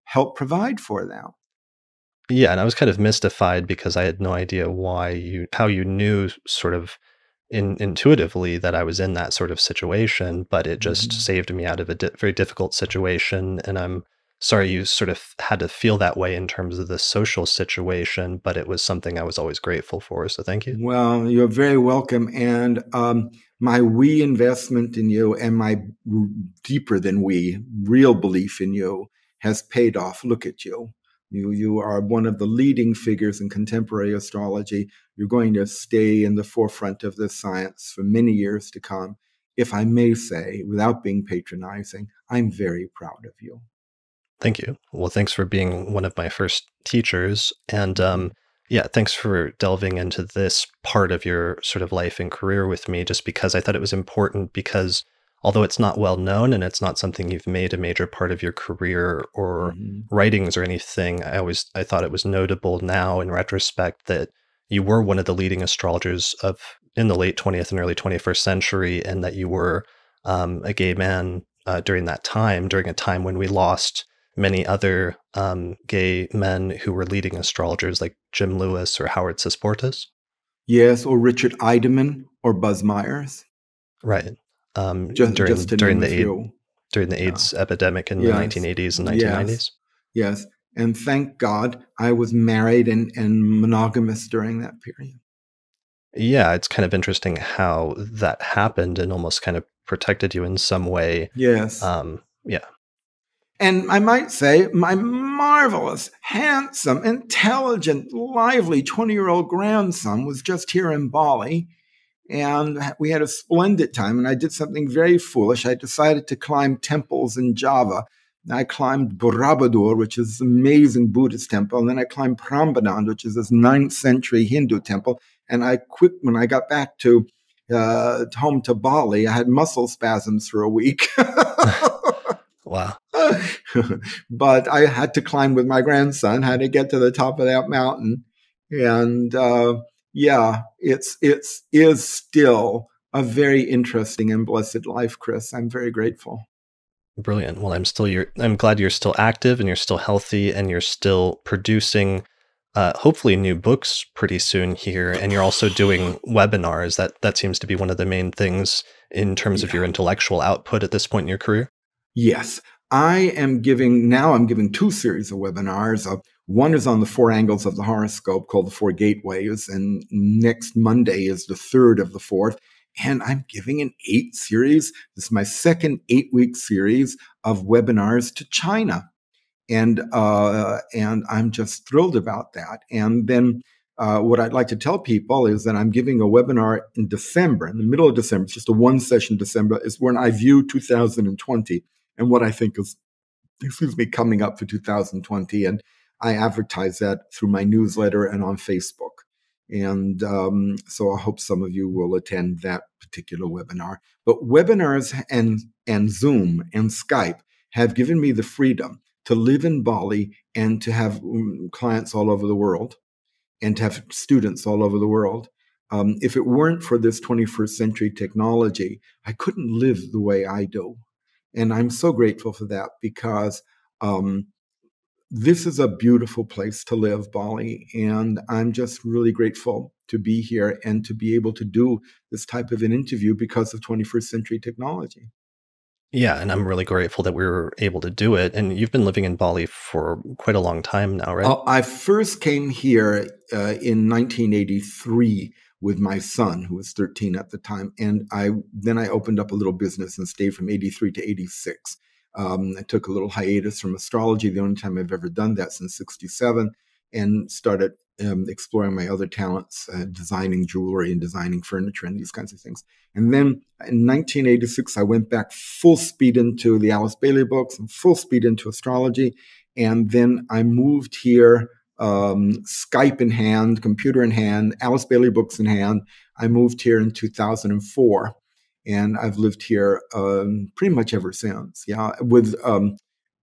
help provide for them. Yeah, and I was kind of mystified because I had no idea how you knew sort of intuitively that I was in that sort of situation, but it just saved me out of a very difficult situation. And I'm sorry you sort of had to feel that way in terms of the social situation, but it was something I was always grateful for. So thank you. Well, you're very welcome. And my we investment in you and my deeper than we real belief in you has paid off. Look at you. You are one of the leading figures in contemporary astrology. You're going to stay in the forefront of this science for many years to come. If I may say, without being patronizing, I'm very proud of you. Thank you. Well, thanks for being one of my first teachers. And thanks for delving into this part of your sort of life and career with me, just because I thought it was important, because although it's not well known and it's not something you've made a major part of your career or writings or anything, I thought it was notable now in retrospect that you were one of the leading astrologers in the late 20th and early 21st century, and that you were a gay man during a time when we lost many other gay men who were leading astrologers like Jim Lewis or Howard Sisportis. Yes, or Richard Eidemann or Buzz Myers. Right. During the AIDS epidemic in the 1980s and 1990s. Yes. And thank God I was married and monogamous during that period. Yeah, it's kind of interesting how that happened and almost kind of protected you in some way. Yes. Yeah. And I might say my marvelous, handsome, intelligent, lively 20-year-old grandson was just here in Bali. And we had a splendid time. And I did something very foolish. I decided to climb temples in Java. I climbed Borobudur, which is an amazing Buddhist temple. And then I climbed Prambanan, which is this 9th century Hindu temple. And when I got back to home to Bali, I had muscle spasms for a week. Wow. But I had to climb with my grandson, had to get to the top of that mountain. And it is still a very interesting and blessed life, Chris. I'm very grateful. Brilliant. Well, I'm glad you're still active and you're still healthy and you're still producing hopefully new books pretty soon here. And you're also doing webinars. That seems to be one of the main things in terms of your intellectual output at this point in your career. Yes. I'm giving 2 series of webinars. One is on the 4 angles of the horoscope called the 4 gateways. And next Monday is the 3rd of the 4th. And I'm giving an 8 series. This is my second 8-week series of webinars to China. And I'm just thrilled about that. And then what I'd like to tell people is that I'm giving a webinar in December, in the middle of December. It's just a 1-session December. Is when I view 2020 and what I think is, coming up for 2020. And I advertise that through my newsletter and on Facebook. And so I hope some of you will attend that particular webinar. But webinars and Zoom and Skype have given me the freedom to live in Bali and to have clients all over the world and to have students all over the world. If it weren't for this 21st century technology, I couldn't live the way I do. And I'm so grateful for that because this is a beautiful place to live, Bali. And I'm just really grateful to be here and to be able to do this type of an interview because of 21st century technology. Yeah, and I'm really grateful that we were able to do it. And you've been living in Bali for quite a long time now, right? I first came here in 1983 with my son, who was 13 at the time. And then I opened up a little business and stayed from 83 to 86. I took a little hiatus from astrology, the only time I've ever done that since 67, and started exploring my other talents, designing jewelry and designing furniture and these kinds of things. And then in 1986, I went back full speed into the Alice Bailey books and full speed into astrology. And then I moved here, Skype in hand, computer in hand, Alice Bailey books in hand. I moved here in 2004. And I've lived here pretty much ever since, with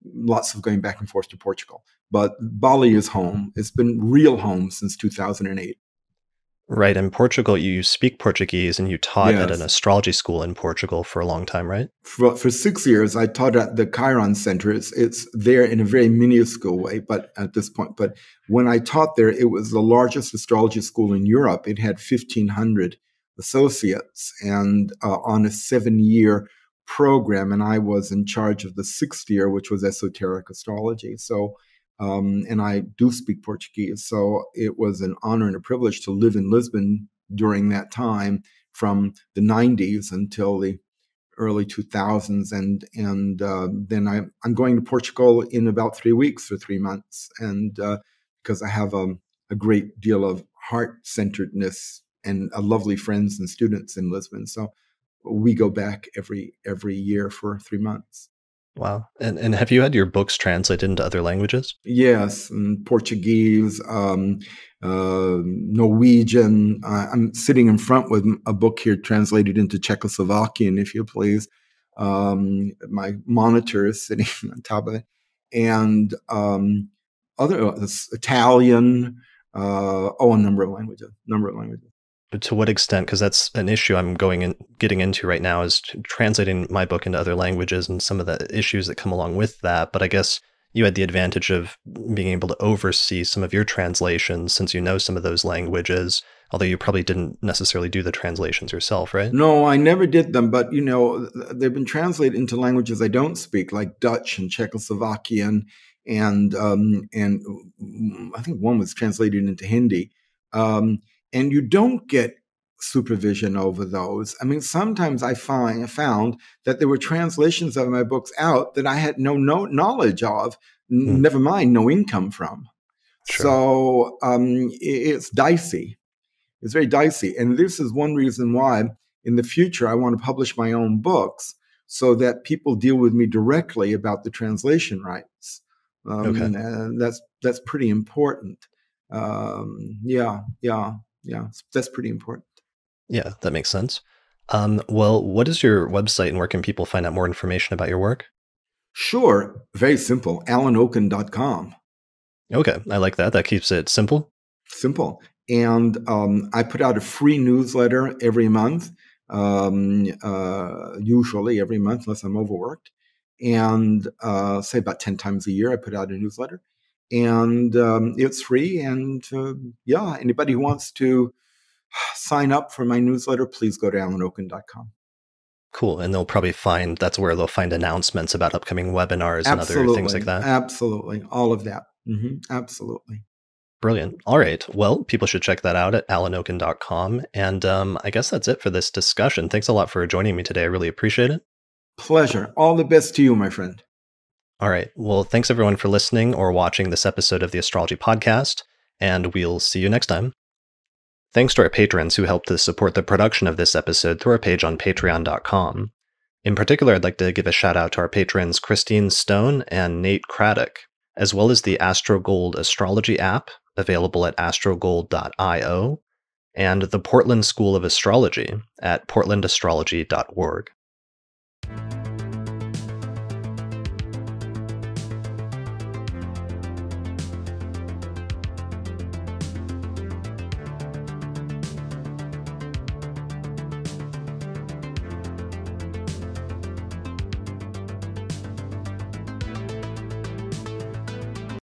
lots of going back and forth to Portugal. But Bali is home. It's been real home since 2008. Right. In Portugal, you speak Portuguese and you taught at an astrology school in Portugal for a long time, right? For 6 years, I taught at the Chiron Center. It's there in a very minuscule way, but at this point. But when I taught there, it was the largest astrology school in Europe. It had 1,500 associates and on a 7-year program. And I was in charge of the 6th year, which was esoteric astrology. So, and I do speak Portuguese. So it was an honor and a privilege to live in Lisbon during that time from the 90s until the early 2000s. And then I'm going to Portugal in about 3 weeks for 3 months. And because I have a great deal of heart-centeredness and lovely friends and students in Lisbon. So we go back every year for 3 months. Wow. And have you had your books translated into other languages? Yes, Portuguese, Norwegian. I'm sitting in front with a book here translated into Czechoslovakian, if you please. My monitor is sitting on top of it. And other Italian, a number of languages. To what extent? Because that's an issue I'm getting into right now, is translating my book into other languages and some of the issues that come along with that. But I guess you had the advantage of being able to oversee some of your translations since you know some of those languages, although you probably didn't necessarily do the translations yourself, right? No, I never did them, but they've been translated into languages I don't speak, like Dutch and Czechoslovakian, and I think one was translated into Hindi. And you don't get supervision over those. I mean, sometimes I found that there were translations of my books out that I had no knowledge of, never mind no income from. Sure. So it's dicey. It's very dicey. And this is one reason why in the future I want to publish my own books, so that people deal with me directly about the translation rights. Okay. And that's pretty important. Yeah, that's pretty important. Yeah, that makes sense. Well, what is your website and where can people find out more information about your work? Sure, very simple. AlanOken.com. Okay, I like that. That keeps it simple. Simple. And I put out a free newsletter every month, usually every month, unless I'm overworked. And say about 10 times a year, I put out a newsletter. And it's free. And yeah, anybody who wants to sign up for my newsletter, please go to AlanOken.com. Cool. And they'll probably find that's where they'll find announcements about upcoming webinars and other things like that. Absolutely. All of that. Absolutely. Brilliant. All right. Well, people should check that out at alanoken.com. And I guess that's it for this discussion. Thanks a lot for joining me today. I really appreciate it. Pleasure. All the best to you, my friend. All right. Well, thanks everyone for listening or watching this episode of the Astrology Podcast, and we'll see you next time. Thanks to our patrons who helped to support the production of this episode through our page on patreon.com. In particular, I'd like to give a shout out to our patrons Christine Stone and Nate Craddock, as well as the AstroGold Astrology app, available at astrogold.io, and the Portland School of Astrology at portlandastrology.org.